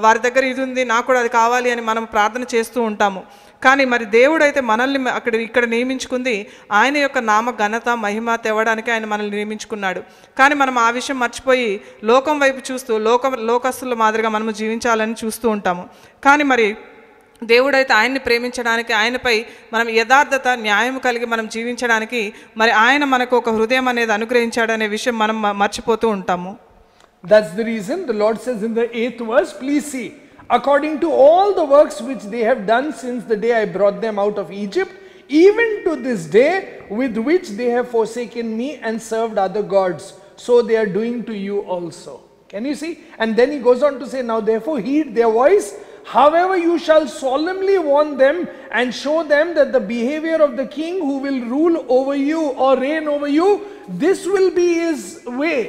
[SPEAKER 2] వారి దగ్గర ఇది ఉంది నాకు కూడా అది కావాలి అని మనం ప్రార్థన చేస్తూ ఉంటాము. కానీ మరి దేవుడు అయితే మనల్ని ఇక్కడ నియమించుకుంది ఆయన యొక్క నామ ఘనత మహిమ తేవడానికి ఆయన మనల్ని నియమించుకున్నాడు. కానీ మనం ఆ విషయం మర్చిపోయి లోకం వైపు చూస్తూ లోకస్తుల మాదిరిగా మనము జీవించాలని చూస్తూ ఉంటాము. కానీ మరి దేవుడైతే ఆయన్ని ప్రేమించడానికి, ఆయనపై మనం యథార్థత న్యాయం కలిగి మనం జీవించడానికి మరి ఆయన మనకు ఒక హృదయం అనేది అనుగ్రహించాడనే విషయం మనం మర్చిపోతూ ఉంటాము.
[SPEAKER 1] That's the reason the Lord says in the 8th verse, please see, according to all the works which they have done since the day I brought them out of Egypt, even to this day with which they have forsaken me and served other gods, so they are doing to you also. Can you see? And then he goes on to say, now therefore heed their voice. However, you shall solemnly warn them and show them that the behavior of the king who will rule over you or reign over you, this will be his way.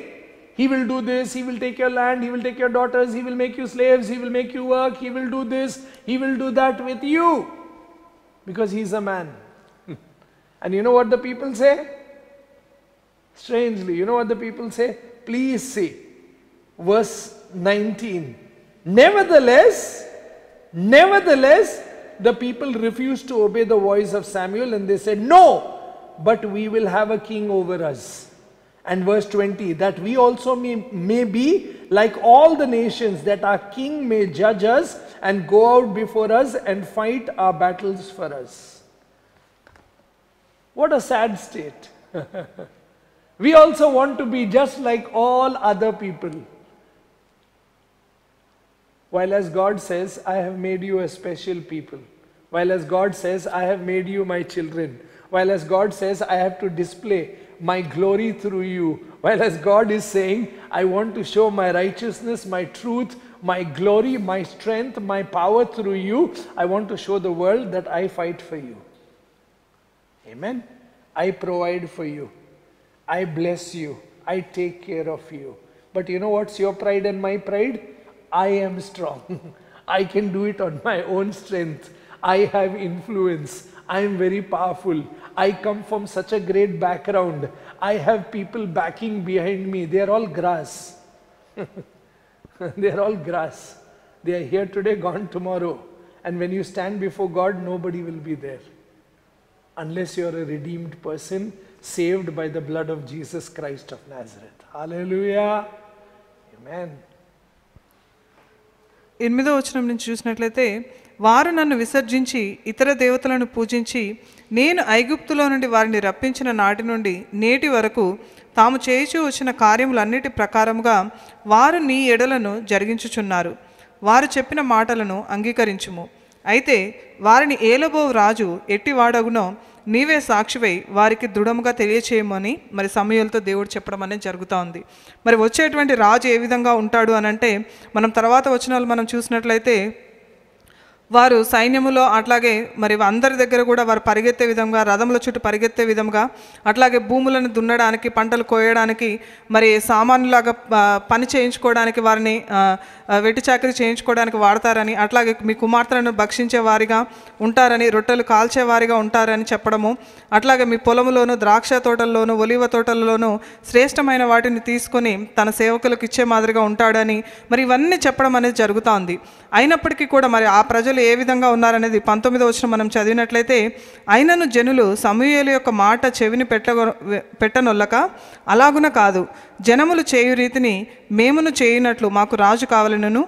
[SPEAKER 1] He will do this, he will take your land, he will take your daughters, he will make you slaves, he will make you work, he will do this, he will do that with you. Because he is a man. And you know what the people say? Strangely, you know what the people say? Please see. Verse 19. Nevertheless, the people refused to obey the voice of Samuel and they said, no, but we will have a king over us. And verse 20, that we also may be like all the nations, that our king may judge us and go out before us and fight our battles for us. What a sad state. We also want to be just like all other people. While as God says, I have made you a special people. While as God says, I have made you my children. While as God says, I have to display my glory through you. While as God is saying, I want to show my righteousness, my truth, my glory, my strength, my power through you. I want to show the world that I fight for you. Amen. I provide for you. I bless you. I take care of you. But you know what's your pride and my pride? I am strong. I can do it on my own strength. I have influence. I am very powerful. I come from such a great background. I have people backing behind me. They are all grass. They are all grass. They are here today, gone tomorrow. And when you stand before God, nobody will be there. Unless you are a redeemed person, saved by the blood of Jesus Christ of Nazareth. Hallelujah. Amen.
[SPEAKER 2] 8వ వచనం నుంచి చూసినట్లయితే, వారు నన్ను విసర్జించి ఇతర దేవతలను పూజించి నేను ఐగుప్తులో నుండి వారిని రప్పించిన నాటి నుండి నేటి వరకు తాము చేయుచూ వచ్చిన కార్యములన్నిటి ప్రకారముగా వారు నీ ఎడలను జరిగించుచున్నారు. వారు చెప్పిన మాటలను అంగీకరించుము. అయితే వారిని ఏలబో రాజు ఎట్టివాడగునో నీవే సాక్షివై వారికి దృఢముగా తెలియచేయమని మరి సమూయేలుతో దేవుడు చెప్పడం అనేది జరుగుతూ ఉంది. మరి వచ్చేటువంటి రాజు ఏ విధంగా ఉంటాడు అని అంటే, మనం తర్వాత వచనాలు మనం చూసినట్లయితే వారు సైన్యములో అట్లాగే మరి అందరి దగ్గర కూడా వారు పరిగెత్తే విధంగా, రథముల చుట్టూ పరిగెత్తే విధంగా, అట్లాగే భూములను దున్నడానికి, పంటలు కోయడానికి, మరి సామాన్యులాగా పని చేయించుకోవడానికి, వారిని వెట్టి చాకరీ చేయించుకోవడానికి వాడతారని, అట్లాగే మీ కుమార్తెలను భక్షించే వారిగా ఉంటారని, రొట్టెలు కాల్చేవారిగా ఉంటారని చెప్పడము, అట్లాగే మీ పొలములోను, ద్రాక్ష తోటల్లోను, ఒలివ తోటల్లోనూ శ్రేష్టమైన వాటిని తీసుకొని తన సేవకులకు ఇచ్చే మాదిరిగా ఉంటాడని మరి ఇవన్నీ చెప్పడం అనేది జరుగుతూ ఉంది. అయినప్పటికీ కూడా మరి ఆ ప్రజలు ఏ విధంగా ఉన్నారనేది 19వ వచనం మనం చదివినట్లయితే, అయినను జనులు సమూయేలు యొక్క మాట చెవిని పెట్టనొల్లక అలాగున కాదు, జనములు చేయు రీతిని మేమును చేయునట్లు మాకు రాజు కావాలనును,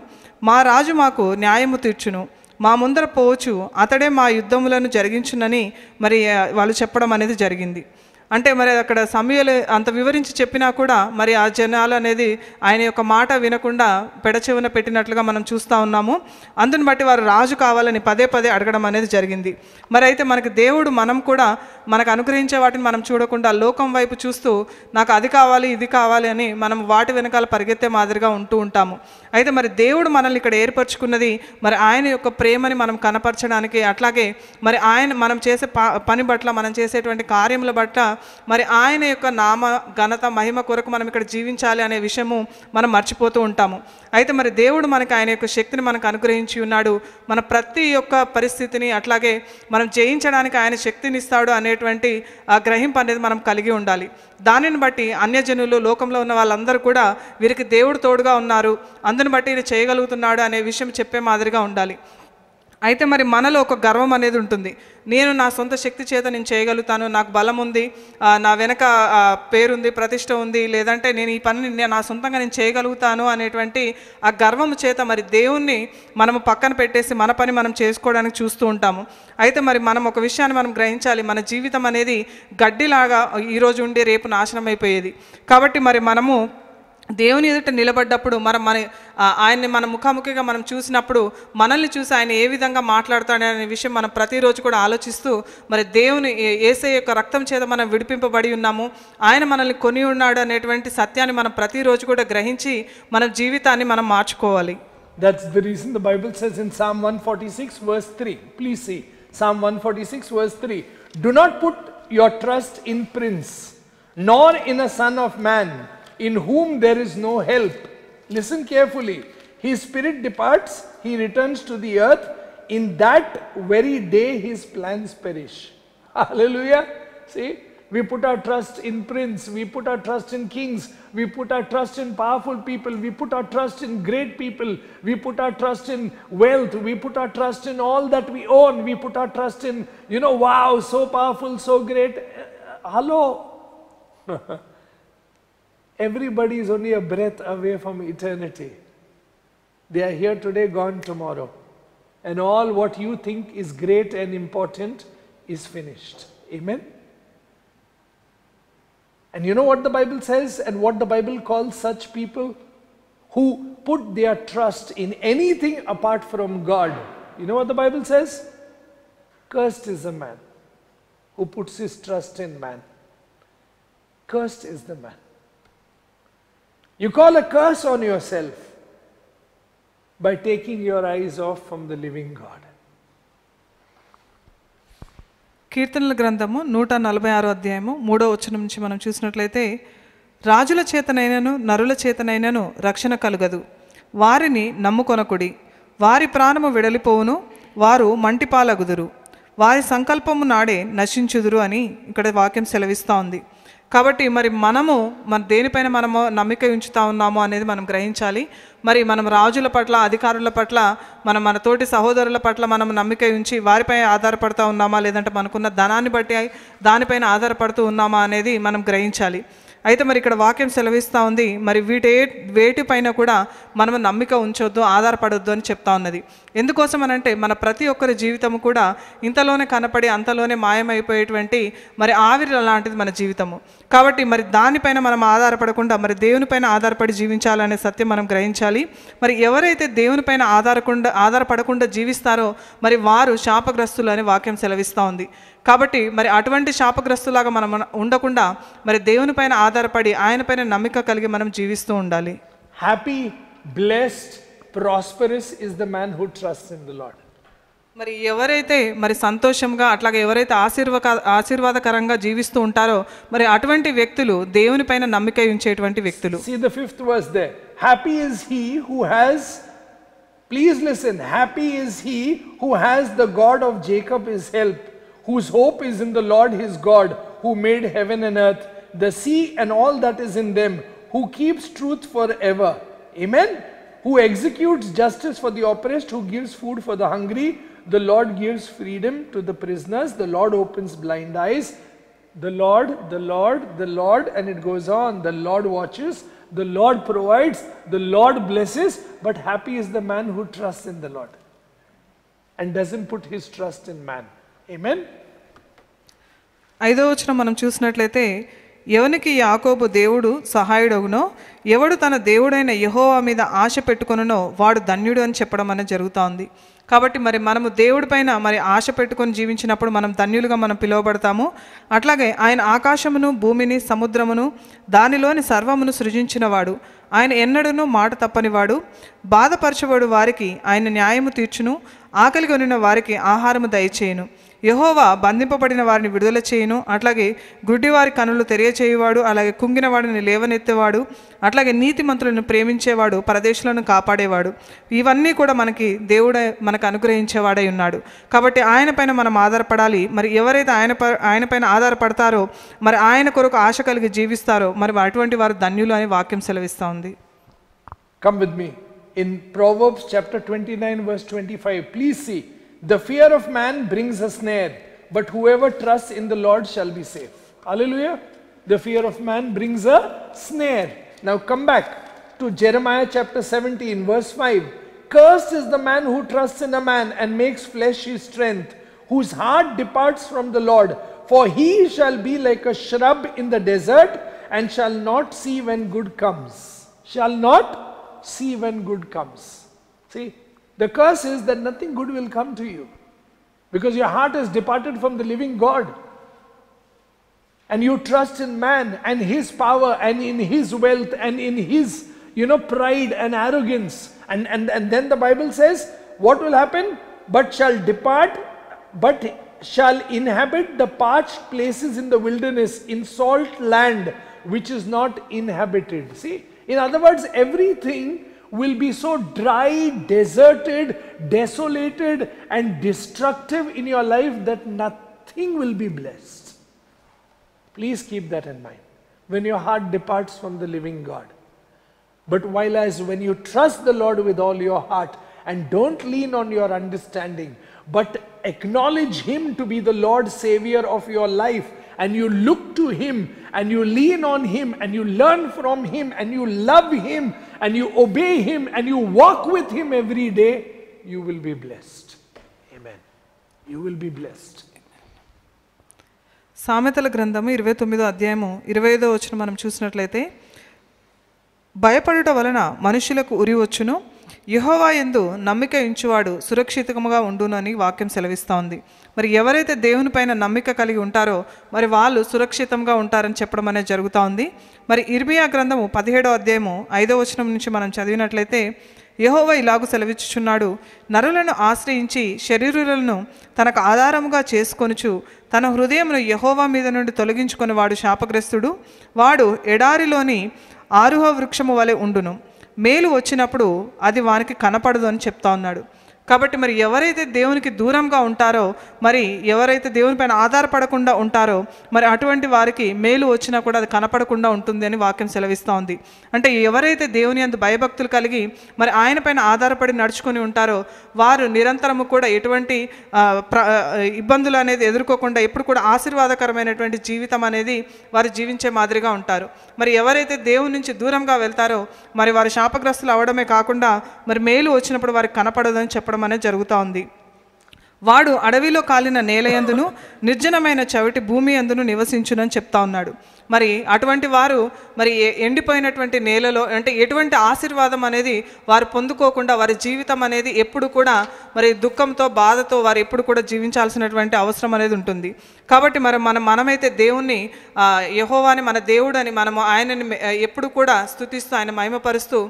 [SPEAKER 2] మా రాజు మాకు న్యాయము తీర్చును, మా ముందర పోవచ్చు అతడే మా యుద్ధములను జరిగించునని మరి వాళ్ళు చెప్పడం అనేది జరిగింది. అంటే మరి అక్కడ సమూయేలు అంత వివరించి చెప్పినా కూడా మరి ఆ జనాలు అనేది ఆయన యొక్క మాట వినకుండా పెడచెవిన పెట్టినట్లుగా మనం చూస్తూ ఉన్నాము. అందుని బట్టి వారు రాజు కావాలని పదే పదే అడగడం అనేది జరిగింది. మరి అయితే మనకి దేవుడు, మనం కూడా మనకు అనుగ్రహించే వాటిని మనం చూడకుండా లోకం వైపు చూస్తూ నాకు అది కావాలి ఇది కావాలి అని మనం వాటి వెనకాల పరిగెత్తే మాదిరిగా ఉంటూ ఉంటాము. అయితే మరి దేవుడు మనల్ని ఇక్కడ ఏర్పరచుకున్నది మరి ఆయన యొక్క ప్రేమని మనం కనపరచడానికి, అట్లాగే మరి ఆయన మనం చేసే పని పట్ల, మనం చేసేటువంటి కార్యముల పట్ల మరి ఆయన యొక్క నామ ఘనత మహిమ కొరకు మనం ఇక్కడ జీవించాలి అనే విషయము మనం మర్చిపోతూ ఉంటాము. అయితే మరి దేవుడు మనకి ఆయన యొక్క శక్తిని మనకు అనుగ్రహించి ఉన్నాడు. మన ప్రతి ఒక్క పరిస్థితిని అట్లాగే మనం జయించడానికి ఆయన శక్తిని ఇస్తాడు అనేటువంటి ఆ గ్రహింపు అనేది మనం కలిగి ఉండాలి. దానిని బట్టి అన్యజనులు, లోకంలో ఉన్న వాళ్ళందరూ కూడా వీరికి దేవుడు తోడుగా ఉన్నారు, అందుని బట్టి ఇది చేయగలుగుతున్నాడు అనే విషయం చెప్పే మాదిరిగా ఉండాలి. అయితే మరి మనలో ఒక గర్వం అనేది ఉంటుంది. నేను నా సొంత శక్తి చేత నేను చేయగలుగుతాను, నాకు బలం ఉంది, నా వెనక పేరుంది, ప్రతిష్ట ఉంది, లేదంటే నేను ఈ పనిని నా సొంతంగా నేను చేయగలుగుతాను అనేటువంటి ఆ గర్వం చేత మరి దేవుణ్ణి మనము పక్కన పెట్టేసి మన పని మనం చేసుకోవడానికి చూస్తూ ఉంటాము. అయితే మరి మనం ఒక విషయాన్ని మనం గ్రహించాలి, మన జీవితం అనేది గడ్డిలాగా ఈరోజు ఉండి రేపు నాశనం అయిపోయేది. కాబట్టి మరి మనము దేవుని ఎదుట నిలబడ్డప్పుడు మన ఆయన్ని మన ముఖాముఖిగా మనం చూసినప్పుడు మనల్ని చూసి ఆయన ఏ విధంగా మాట్లాడతాడనే విషయం మనం ప్రతిరోజు కూడా ఆలోచిస్తూ మరి దేవుని యేసయ్య యొక్క రక్తం చేత మనం విడిపింపబడి ఉన్నాము, ఆయన మనల్ని కొని ఉన్నాడు అనేటువంటి సత్యాన్ని మనం ప్రతిరోజు కూడా గ్రహించి మన జీవితాన్ని మనం మార్చుకోవాలి.
[SPEAKER 1] That's the reason the Bible says in Psalm 146 verse 3. Please see Psalm 146 verse 3. Do not put your trust in prince, nor in a son of man, in whom there is no help. Listen carefully. His spirit departs, he returns to the earth. In that very day his plans perish. Hallelujah. See, we put our trust in prince, we put our trust in kings, we put our trust in powerful people, we put our trust in great people, we put our trust in wealth, we put our trust in all that we own, we put our trust in, wow, so powerful, so great. Hello. Everybody is only a breath away from eternity. They are here today, gone tomorrow. And all what you think is great and important is finished. Amen? And you know what the Bible says and what the Bible calls such people who put their trust in anything apart from God? You know what the Bible says? Cursed is the man who puts his trust in man. Cursed is the man. You call a curse on yourself by taking your eyes off from the living God.
[SPEAKER 2] కీర్తనల గ్రంథము 146 అధ్యాయము 3వ వచనం నుంచి మనం చూసినట్లయితే, రాజుల చేతనైనను నరుల చేతనైనను రక్షణ కలుగదు, వారిని నమ్ముకొనకుడి, వారి ప్రాణము వెడలిపోవును, వారు మంటిపాలగుదురు, వారి సంకల్పము నాడే నశించుదురు అని ఇక్కడ వాక్యం సెలవిస్తూ ఉంది. కాబట్టి మరి మనము దేనిపైన మనము నమ్మిక ఉంచుతా ఉన్నాము అనేది మనం గ్రహించాలి. మరి మనం రాజుల పట్ల, అధికారుల పట్ల, మన తోటి సహోదరుల పట్ల మనం నమ్మిక ఉంచి వారిపై ఆధారపడుతూ ఉన్నామా, లేదంటే మనకున్న ధనాన్ని బట్టి దానిపైన ఆధారపడుతూ ఉన్నామా అనేది మనం గ్రహించాలి. అయితే మరి ఇక్కడ వాక్యం సెలవిస్తూ ఉంది, మరి వేటిపైన కూడా మనము నమ్మిక ఉంచొద్దు, ఆధారపడొద్దు అని చెప్తా ఉన్నది. ఎందుకోసం అనంటే మన ప్రతి ఒక్కరి జీవితము కూడా ఇంతలోనే కనపడి అంతలోనే మాయమైపోయేటువంటి మరి ఆవిరి లాంటిది మన జీవితము. కాబట్టి మరి దానిపైన మనం ఆధారపడకుండా మరి దేవునిపైన ఆధారపడి జీవించాలనే సత్యం మనం గ్రహించాలి. మరి ఎవరైతే దేవునిపైన ఆధారపడకుండా జీవిస్తారో మరి వారు శాపగ్రస్తులు అని వాక్యం సెలవిస్తూ ఉంది. కాబట్టి మరి అటువంటి శాపగ్రస్తులాగా మనం ఉండకుండా మరి దేవునిపైన ఆధారపడి ఆయనపైన నమ్మిక కలిగి మనం జీవిస్తూ ఉండాలి.
[SPEAKER 1] Happy, blessed, prosperous is the man who trusts in the lord.
[SPEAKER 2] మరి ఎవరైతే మరి సంతోషంగా అట్లాగే ఎవరైతే ఆశీర్వాదకరంగా జీవిస్తూ ఉంటారో మరి అటువంటి వ్యక్తులు దేవునిపైన నమ్మిక ఉంచేటువంటి వ్యక్తులు.
[SPEAKER 1] See the 5th verse there. Happy is he who has, please listen, happy is he who has the God of Jacob his help, whose hope is in the Lord his God, who made heaven and earth, the sea and all that is in them, who keeps truth forever. Amen. Who executes justice for the oppressed, who gives food for the hungry. The Lord gives freedom to the prisoners. The Lord opens blind eyes. The Lord, the Lord, the Lord, and it goes on. The Lord watches. The Lord provides. The Lord blesses. But happy is the man who trusts in the Lord and doesn't put his trust in man. Amen.
[SPEAKER 2] 5వ వచనం మనం చూసినట్లయితే, ఎవనికి యాకోబు దేవుడు సహాయుడగునో, ఎవడు తన దేవుడైన యెహోవా మీద ఆశ పెట్టుకొనునో వాడు ధన్యుడు అని చెప్పడం అనేది జరుగుతూ ఉంది. కాబట్టి మరి మనము దేవుడి పైన మరి ఆశ పెట్టుకొని జీవించినప్పుడు మనం ధన్యులుగా మనం పిలువబడతాము. అట్లాగే ఆయన ఆకాశమును, భూమిని, సముద్రమును, దానిలోని సర్వమును సృజించినవాడు, ఆయన ఎన్నడూనూ మాట తప్పనివాడు, బాధపరచబడు వారికి ఆయన న్యాయము తీర్చును, ఆకలి కొనిన వారికి ఆహారము దయచేయును, యెహోవా బంధింపబడిన వారిని విడుదల చేయును, అట్లాగే గుడ్డివారి కనులు తెరియచేయువాడు, అలాగే కుంగిన వాడిని లేవనెత్తేవాడు, అట్లాగే నీతిమంతులను ప్రేమించేవాడు, పరదేశులను కాపాడేవాడు. ఇవన్నీ కూడా మనకి దేవుడే మనకు అనుగ్రహించేవాడై ఉన్నాడు. కాబట్టి ఆయన పైన మనం ఆధారపడాలి. మరి ఎవరైతే ఆయన పైన ఆధారపడతారో మరి ఆయన కొరకు ఆశ కలిగి జీవిస్తారో మరి అటువంటి వారు ధన్యులు అని వాక్యం సెలవిస్తూ ఉంది.
[SPEAKER 1] Come with me in Proverbs chapter 29 verse 25. Please see. The fear of man brings a snare, but whoever trusts in the Lord shall be safe. Hallelujah. The fear of man brings a snare. Now come back to Jeremiah chapter 17 verse 5. Cursed is the man who trusts in a man and makes flesh his strength, whose heart departs from the Lord. For he shall be like a shrub in the desert and shall not see when good comes. Shall not see when good comes. See, the curse is that nothing good will come to you because your heart has departed from the living God and you trust in man and his power and in his wealth and in his pride and arrogance, and then the Bible says what will happen? But shall inhabit the parched places in the wilderness, in salt land which is not inhabited. See, in other words, everything will be so dry, deserted, desolated and destructive in your life that nothing will be blessed. Please keep that in mind when your heart departs from the living God. But when you trust the Lord with all your heart and don't lean on your understanding, but acknowledge him to be the Lord Savior of your life, and you look to him and you lean on him and you learn from him and you love him and you obey him and you walk with him every day, you will be blessed. Amen. You will be blessed.
[SPEAKER 2] సామెతల గ్రంథము 29వ అధ్యాయము 25వ వచనం మనం చూసినట్లయితే, భయపడుట వలన మనుషులకు ఉరి వచ్చును, యెహోవా యందు నమ్మిక ఉంచువాడు సురక్షితంగా ఉండును అని వాక్యం సెలవిస్తూ ఉంది. మరి ఎవరైతే దేవుని పైన నమ్మిక కలిగి ఉంటారో మరి వాళ్ళు సురక్షితంగా ఉంటారని చెప్పడం అనేది జరుగుతూ ఉంది. మరి ఇర్మియా గ్రంథము 17వ అధ్యాయము 5వ వచనం నుంచి మనం చదివినట్లయితే యెహోవా ఇలాగు సెలవిచ్చుచున్నాడు, నరులను ఆశ్రయించి శరీరులను తనకు ఆధారముగా చేసుకొనుచు తన హృదయమును యెహోవా మీద నుండి తొలగించుకొని వాడు శాపగ్రస్తుడు, వాడు ఎడారిలోని ఆరుహ వృక్షము వలె ఉండును, మేలు వచ్చినప్పుడు అది వానికి కనపడదు అని చెప్తా ఉన్నాడు. కాబట్టి మరి ఎవరైతే దేవునికి దూరంగా ఉంటారో, మరి ఎవరైతే దేవునిపైన ఆధారపడకుండా ఉంటారో మరి అటువంటి వారికి మేలు వచ్చినా కూడా అది కనపడకుండా ఉంటుంది అని వాక్యం సెలవిస్తూ ఉంది. అంటే ఎవరైతే దేవుని యందు భయభక్తులు కలిగి మరి ఆయన పైన ఆధారపడి నడుచుకొని ఉంటారో వారు నిరంతరము కూడా ఎటువంటి ఇబ్బందులు అనేది ఎదుర్కోకుండా ఎప్పుడు కూడా ఆశీర్వాదకరమైనటువంటి జీవితం అనేది వారు జీవించే మాదిరిగా ఉంటారు. మరి ఎవరైతే దేవుని నుంచి దూరంగా వెళ్తారో మరి వారు శాపగ్రస్తులు అవడమే కాకుండా మరి మేలు వచ్చినప్పుడు వారికి కనపడదని చెప్పడం అనేది జరుగుతూ ఉంది. వాడు అడవిలో కాలిన నేలయందును నిర్జనమైన చవిటి భూమి యందును నివసించునని చెప్తా ఉన్నాడు. మరి అటువంటి వారు మరి ఎండిపోయినటువంటి నేలలో అంటే ఎటువంటి ఆశీర్వాదం అనేది వారు పొందుకోకుండా వారి జీవితం అనేది ఎప్పుడు కూడా మరి దుఃఖంతో బాధతో వారు ఎప్పుడు కూడా జీవించాల్సినటువంటి అవసరం అనేది ఉంటుంది. కాబట్టి మరి మనమైతే దేవుణ్ణి యెహోవాని మన దేవుడని మనము ఆయనని ఎప్పుడు కూడా స్తుతిస్తూ ఆయన మహిమపరుస్తూ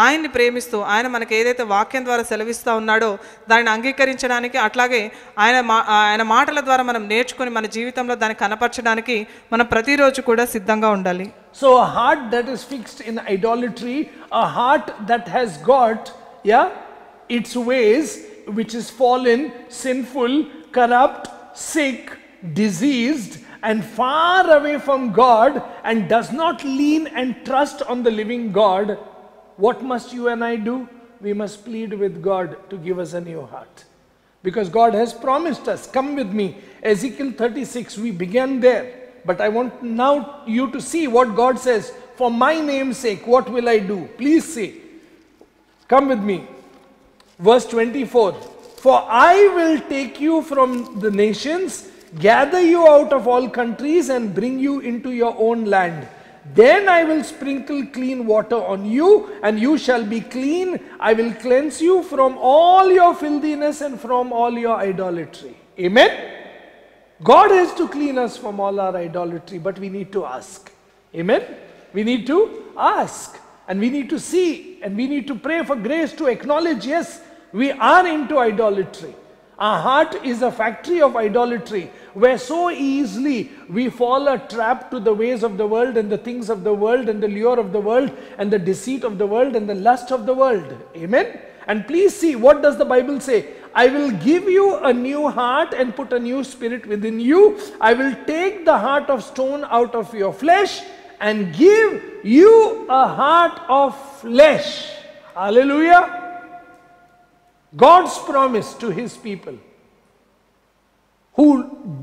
[SPEAKER 2] ఆయన్ని ప్రేమిస్తూ ఆయన మనకు ఏదైతే వాక్యం ద్వారా సెలవిస్తూ ఉన్నాడో దానిని అంగీకరించడానికి అట్లాగే ఆయన మాటల ద్వారా మనం నేర్చుకొని మన జీవితంలో దాన్ని కనపరచడానికి మనం ప్రతిరోజు కూడా సిద్ధంగా ఉండాలి.
[SPEAKER 1] So a heart that is fixed in idolatry, a heart that has got its ways, which is fallen, sinful, corrupt, sick, diseased and far away from God and does not lean and trust on the living God, what must you and I do? We must plead with God to give us a new heart. Because God has promised us. Come with me. Ezekiel 36, we began there. But I want now you to see what God says. For my name's sake, what will I do? Please say. Come with me. Verse 24. For I will take you from the nations, gather you out of all countries and bring you into your own land. Then I will sprinkle clean water on you and you shall be clean. I will cleanse you from all your filthiness and from all your idolatry. Amen. God has to clean us from all our idolatry, but we need to ask. Amen. We need to ask and we need to see and we need to pray for grace to acknowledge, yes, we are into idolatry. Our heart is a factory of idolatry where so easily we fall a trap to the ways of the world and the things of the world and the lure of the world and the deceit of the world and the lust of the world. Amen. And please see, what does the Bible say? I will give you a new heart and put a new spirit within you. I will take the heart of stone out of your flesh and give you a heart of flesh. Hallelujah. God's promise to his people who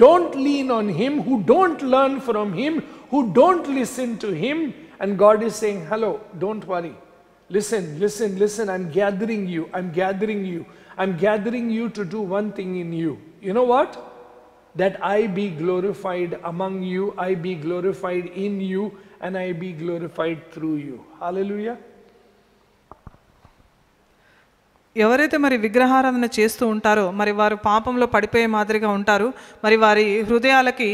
[SPEAKER 1] don't lean on him, who don't learn from him, who don't listen to him. And God is saying, hello, don't worry. Listen, listen, listen. I'm gathering you. I'm gathering you. I'm gathering you to do one thing in you. You know what? That I be glorified among you, I be glorified in you, and I be glorified through you. Hallelujah.
[SPEAKER 2] ఎవరైతే మరి విగ్రహారాధన చేస్తూ ఉంటారో మరి వారు పాపంలో పడిపోయే మాదిరిగా ఉంటారు. మరి వారి హృదయాలకి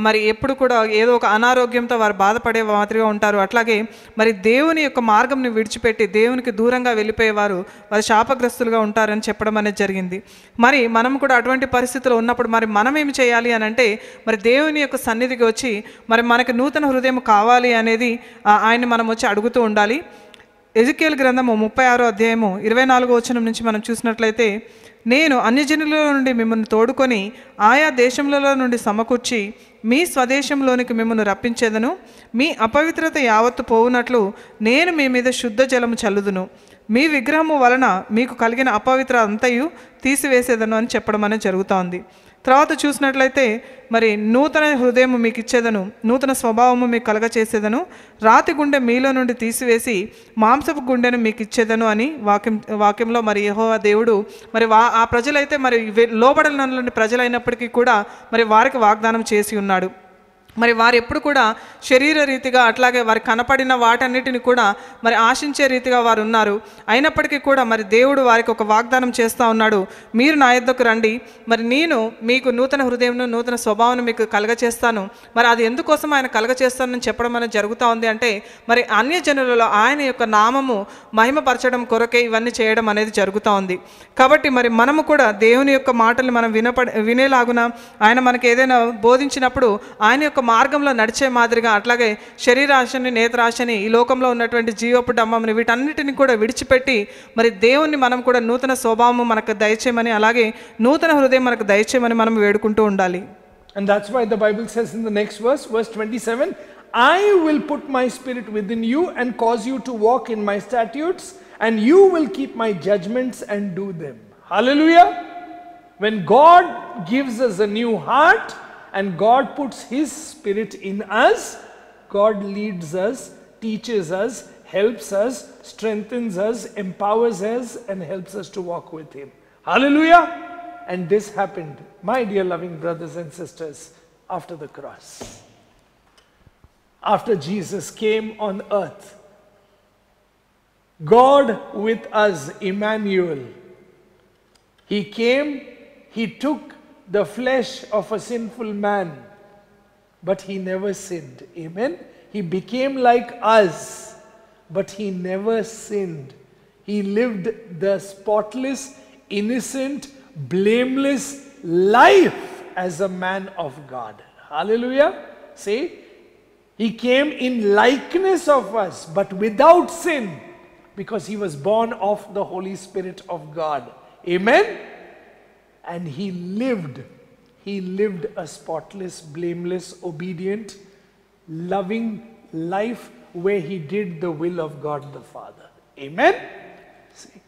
[SPEAKER 2] మరి ఎప్పుడు కూడా ఏదో ఒక అనారోగ్యంతో వారు బాధపడే మాదిరిగా ఉంటారు. అట్లాగే మరి దేవుని యొక్క మార్గంని విడిచిపెట్టి దేవునికి దూరంగా వెళ్ళిపోయేవారు వారు శాపగ్రస్తులుగా ఉంటారని చెప్పడం అనేది జరిగింది. మరి మనం కూడా అటువంటి పరిస్థితుల్లో ఉన్నప్పుడు మరి మనం ఏమి చేయాలి అని అంటే మరి దేవుని యొక్క సన్నిధికి వచ్చి మరి మనకు నూతన హృదయం కావాలి అనేది ఆయన్ని మనం వచ్చి అడుగుతూ ఉండాలి. ఎజెకియేలు గ్రంథము 36వ అధ్యాయము 24వ వచనం నుంచి మనం చూసినట్లయితే, నేను అన్యజనుల నుండి మిమ్మల్ని తోడుకొని ఆయా దేశములలో నుండి సమకూర్చి మీ స్వదేశంలోనికి మిమ్మల్ని రప్పించేదను. మీ అపవిత్రత యావత్తు పోవునట్లు నేను మీ మీద శుద్ధ జలము చల్లుదును. మీ విగ్రహము వలన మీకు కలిగిన అపవిత్ర అంతయు తీసివేసేదను అని చెప్పడం అనేది జరుగుతోంది. తర్వాత చూసినట్లయితే మరి నూతన హృదయం మీకు ఇచ్చేదను, నూతన స్వభావము మీకు కలగచేసేదను, రాతి గుండె మీలో నుండి తీసివేసి మాంసపు గుండెను మీకు ఇచ్చేదను అని వాక్యంలో మరి యెహోవా దేవుడు మరి ఆ ప్రజలైతే మరి లోబడలేని ప్రజలైనప్పటికీ కూడా మరి వారికి వాగ్దానం చేసి ఉన్నాడు. మరి వారు ఎప్పుడు కూడా శరీర రీతిగా అట్లాగే వారి కనపడిన వాటన్నిటిని కూడా మరి ఆశించే రీతిగా వారు ఉన్నారు. అయినప్పటికీ కూడా మరి దేవుడు వారికి ఒక వాగ్దానం చేస్తూ ఉన్నాడు, మీరు నా యొద్దకు రండి, మరి నేను మీకు నూతన హృదయంను నూతన స్వభావం మీకు కలగచేస్తాను. మరి అది ఎందుకోసం ఆయన కలగచేస్తానని చెప్పడం అనేది జరుగుతూ ఉంది అంటే మరి అన్యజనులలో ఆయన యొక్క నామము మహిమపరచడం కొరకే ఇవన్నీ చేయడం అనేది జరుగుతూ ఉంది. కాబట్టి మరి మనము కూడా దేవుని యొక్క మాటల్ని మనం వినేలాగున ఆయన మనకి ఏదైనా బోధించినప్పుడు ఆయన యొక్క మార్గంలో నడిచే మాదిరిగా అట్లాగే శరీరాశని నేత్రాశని ఈ లోకంలో ఉన్నటువంటి జీవపు డంబముని వీటన్నిటిని కూడా విడిచిపెట్టి మరి దేవుణ్ణి మనం కూడా నూతన స్వభావము మనకు దయచేయమని అలాగే నూతన హృదయం మనకు దయచేయమని మనం వేడుకుంటూ ఉండాలి.
[SPEAKER 1] And that's why the Bible says in the next verse, verse 27, I will put my spirit within you and cause you to walk in my statutes, and you will keep my judgments and do them. Hallelujah. When God gives us a new heart and God puts his spirit in us, God leads us, teaches us, helps us, strengthens us, empowers us, and helps us to walk with him. Hallelujah. And this happened, my dear loving brothers and sisters, after the cross. After Jesus came on earth, God with us, Emmanuel, he came, he took the flesh of a sinful man, but he never sinned. Amen. He became like us, but he never sinned. He lived the spotless, innocent, blameless life as a man of God. Hallelujah. See, he came in likeness of us, but without sin, because he was born of the Holy Spirit of God. Amen. And he lived a spotless, blameless, obedient, loving life where he did the will of God the Father. Amen. See?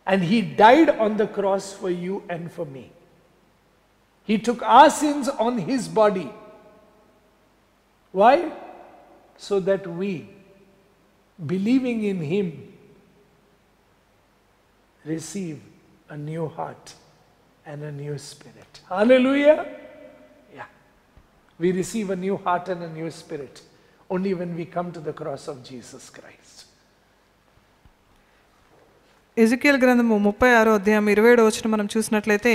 [SPEAKER 1] And he died on the cross for you and for me. He took our sins on his body. Why? So that we, believing in him, receive a new heart and a new spirit. Hallelujah. Yeah. We receive a new heart and a new spirit only when we come to the cross of Jesus Christ.
[SPEAKER 2] ఎజెకియెల్ గ్రంథము 36వ అధ్యాయం 27వ వచనం మనం చూసినట్లయితే,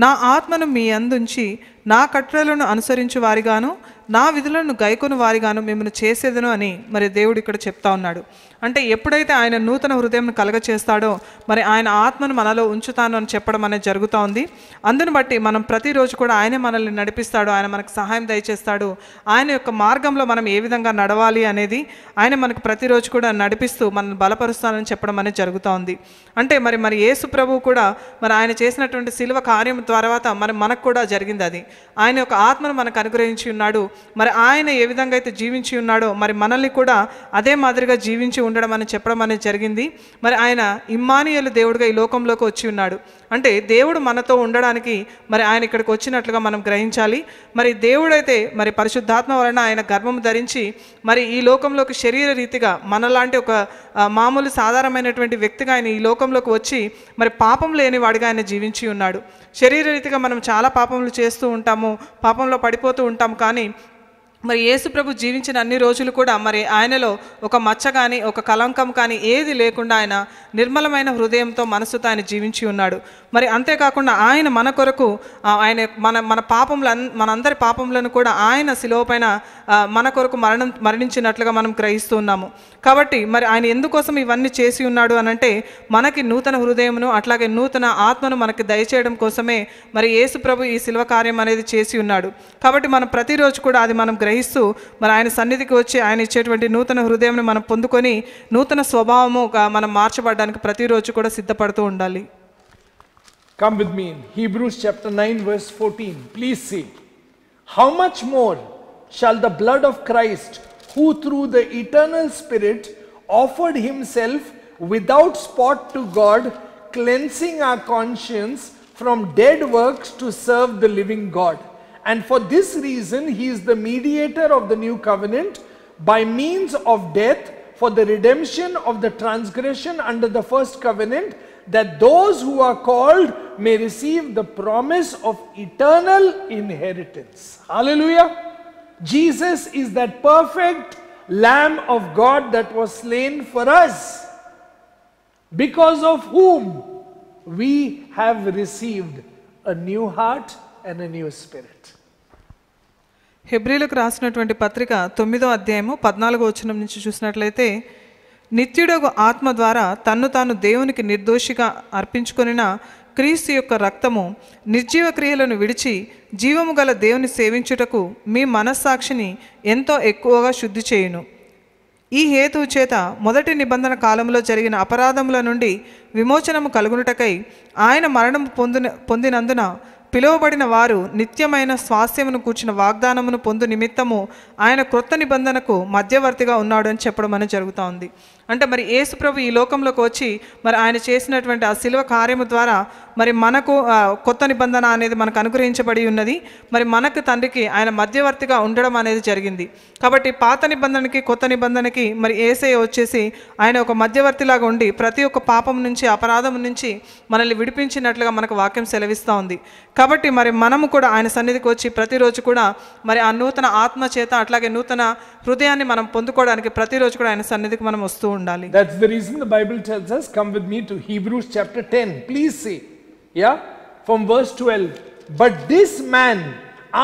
[SPEAKER 2] నా ఆత్మను మీ అందుంచి నా కట్టడలను అనుసరించు వారిగాను నా విధులను గైకొను వారిగాను మిమ్మల్ని చేసేదను అని మరి దేవుడు ఇక్కడ చెప్తా ఉన్నాడు. అంటే ఎప్పుడైతే ఆయన నూతన హృదయం కలగ చేస్తాడో మరి ఆయన ఆత్మను మనలో ఉంచుతాను అని చెప్పడం అనేది జరుగుతూ ఉంది. అందును బట్టి మనం ప్రతిరోజు కూడా ఆయనే మనల్ని నడిపిస్తాడు, ఆయన మనకు సహాయం దయచేస్తాడు. ఆయన యొక్క మార్గంలో మనం ఏ విధంగా నడవాలి అనేది ఆయన మనకు ప్రతిరోజు కూడా నడిపిస్తూ మనల్ని బలపరుస్తానని చెప్పడం అనేది జరుగుతూ ఉంది. అంటే మరి యేసు ప్రభువు కూడా మరి ఆయన చేసినటువంటి శిలువ కార్యం తర్వాత మనకు కూడా జరిగింది. అది ఆయన యొక్క ఆత్మను మనకు అనుగ్రహించి ఉన్నాడు. మరి ఆయన ఏ విధంగా అయితే జీవించి ఉన్నాడో మరి మనల్ని కూడా అదే మాదిరిగా జీవించి ఉండడం అని చెప్పడం అనేది జరిగింది. మరి ఆయన ఇమ్మానుయేలు దేవుడుగా ఈ లోకంలోకి వచ్చి ఉన్నాడు. అంటే దేవుడు మనతో ఉండడానికి మరి ఆయన ఇక్కడికి వచ్చినట్లుగా మనం గ్రహించాలి. మరి దేవుడైతే మరి పరిశుద్ధాత్మ వలన ఆయన గర్భము ధరించి మరి ఈ లోకంలోకి శరీర రీతిగా మనలాంటి ఒక మామూలు సాధారణమైనటువంటి వ్యక్తిగా ఆయన ఈ లోకంలోకి వచ్చి మరి పాపం లేని వాడిగా ఆయన జీవించి ఉన్నాడు. శరీర రీతిగా మనం చాలా పాపములు చేస్తూ ఉంటాము, పాపంలో పడిపోతూ ఉంటాము. కానీ మరి యేసు ప్రభు జీవించిన అన్ని రోజులు కూడా మరి ఆయనలో ఒక మచ్చ కానీ ఒక కలంకం కానీ ఏది లేకుండా ఆయన నిర్మలమైన హృదయంతో మనసుతో ఆయన జీవించి ఉన్నాడు. మరి అంతేకాకుండా ఆయన మన కొరకు ఆయన మన పాపముల మనందరి పాపములను కూడా ఆయన శిలువ పైన మన కొరకు మరణించినట్లుగా మనం గ్రహిస్తూ ఉన్నాము. కాబట్టి మరి ఆయన ఎందుకోసం ఇవన్నీ చేసి ఉన్నాడు అనంటే మనకి నూతన హృదయమును అట్లాగే నూతన ఆత్మను మనకి దయచేయడం కోసమే మరి యేసు ప్రభు ఈ శిలువ కార్యం అనేది చేసి ఉన్నాడు. కాబట్టి మనం ప్రతిరోజు కూడా అది మనం గ్రహిస్తూ మరి ఆయన సన్నిధికి వచ్చి ఆయన ఇచ్చేటువంటి నూతన హృదయాన్ని మనం పొందుకొని నూతన స్వభావముగా మనం మార్చబడడానికి ప్రతిరోజు కూడా సిద్ధపడుతూ ఉండాలి.
[SPEAKER 1] Come with me in Hebrews chapter 9 verse 14. Please see. How much more shall the blood of Christ, who through the eternal Spirit offered himself without spot to God, cleansing our conscience from dead works to serve the living God. And for this reason he is the mediator of the new covenant, by means of death for the redemption of the transgression under the first covenant, that those who are called may receive the promise of eternal inheritance. Hallelujah. Jesus is that perfect Lamb of God that was slain for us, because of whom we have received a new heart and a new spirit.
[SPEAKER 2] హెబ్రీలకు రాసినటువంటి పత్రిక 9వ అధ్యాయము 14వ వచనం నుంచి చూసినట్లయితే, నిత్యుడగు ఆత్మ ద్వారా తన్ను తాను దేవునికి నిర్దోషిగా అర్పించుకొనిన క్రీస్తు యొక్క రక్తము నిర్జీవ క్రియలను విడిచి జీవము గల దేవుని సేవించుటకు మీ మనస్సాక్షిని ఎంతో ఎక్కువగా శుద్ధి చేయును. ఈ హేతువు చేత మొదటి నిబంధన కాలంలో జరిగిన అపరాధముల నుండి విమోచనము కలుగునుటకై ఆయన మరణము పొందినందున పిలువబడిన వారు నిత్యమైన స్వాస్థ్యమును కూర్చిన వాగ్దానమును పొందు నిమిత్తము ఆయన క్రొత్త నిబంధనకు మధ్యవర్తిగా ఉన్నాడు అని చెప్పడం అనేది జరుగుతూ ఉంది. అంటే మరి యేసు ప్రభు ఈ లోకంలోకి వచ్చి మరి ఆయన చేసినటువంటి ఆ శిలువ కార్యము ద్వారా మరి మనకు కొత్త నిబంధన అనేది మనకు అనుగ్రహించబడి ఉన్నది. మరి మనకు తండ్రికి ఆయన మధ్యవర్తిగా ఉండడం అనేది జరిగింది. కాబట్టి పాత నిబంధనకి కొత్త నిబంధనకి మరి యేసయ్య వచ్చేసి ఆయన ఒక మధ్యవర్తిలాగా ఉండి ప్రతి ఒక్క పాపం నుంచి అపరాధం నుంచి మనల్ని విడిపించినట్లుగా మనకు వాక్యం సెలవిస్తూ ఉంది. కాబట్టి మరి మనము కూడా ఆయన సన్నిధికి వచ్చి ప్రతిరోజు కూడా మరి ఆ నూతన ఆత్మ చేత అట్లాగే నూతన హృదయాన్ని మనం పొందుకోవడానికి ప్రతిరోజు కూడా ఆయన సన్నిధికి మనం వస్తూ ఉండాలి.
[SPEAKER 1] That's the reason the Bible tells us, come with me to Hebrews chapter 10. Please see, yeah, from verse 12. But this man,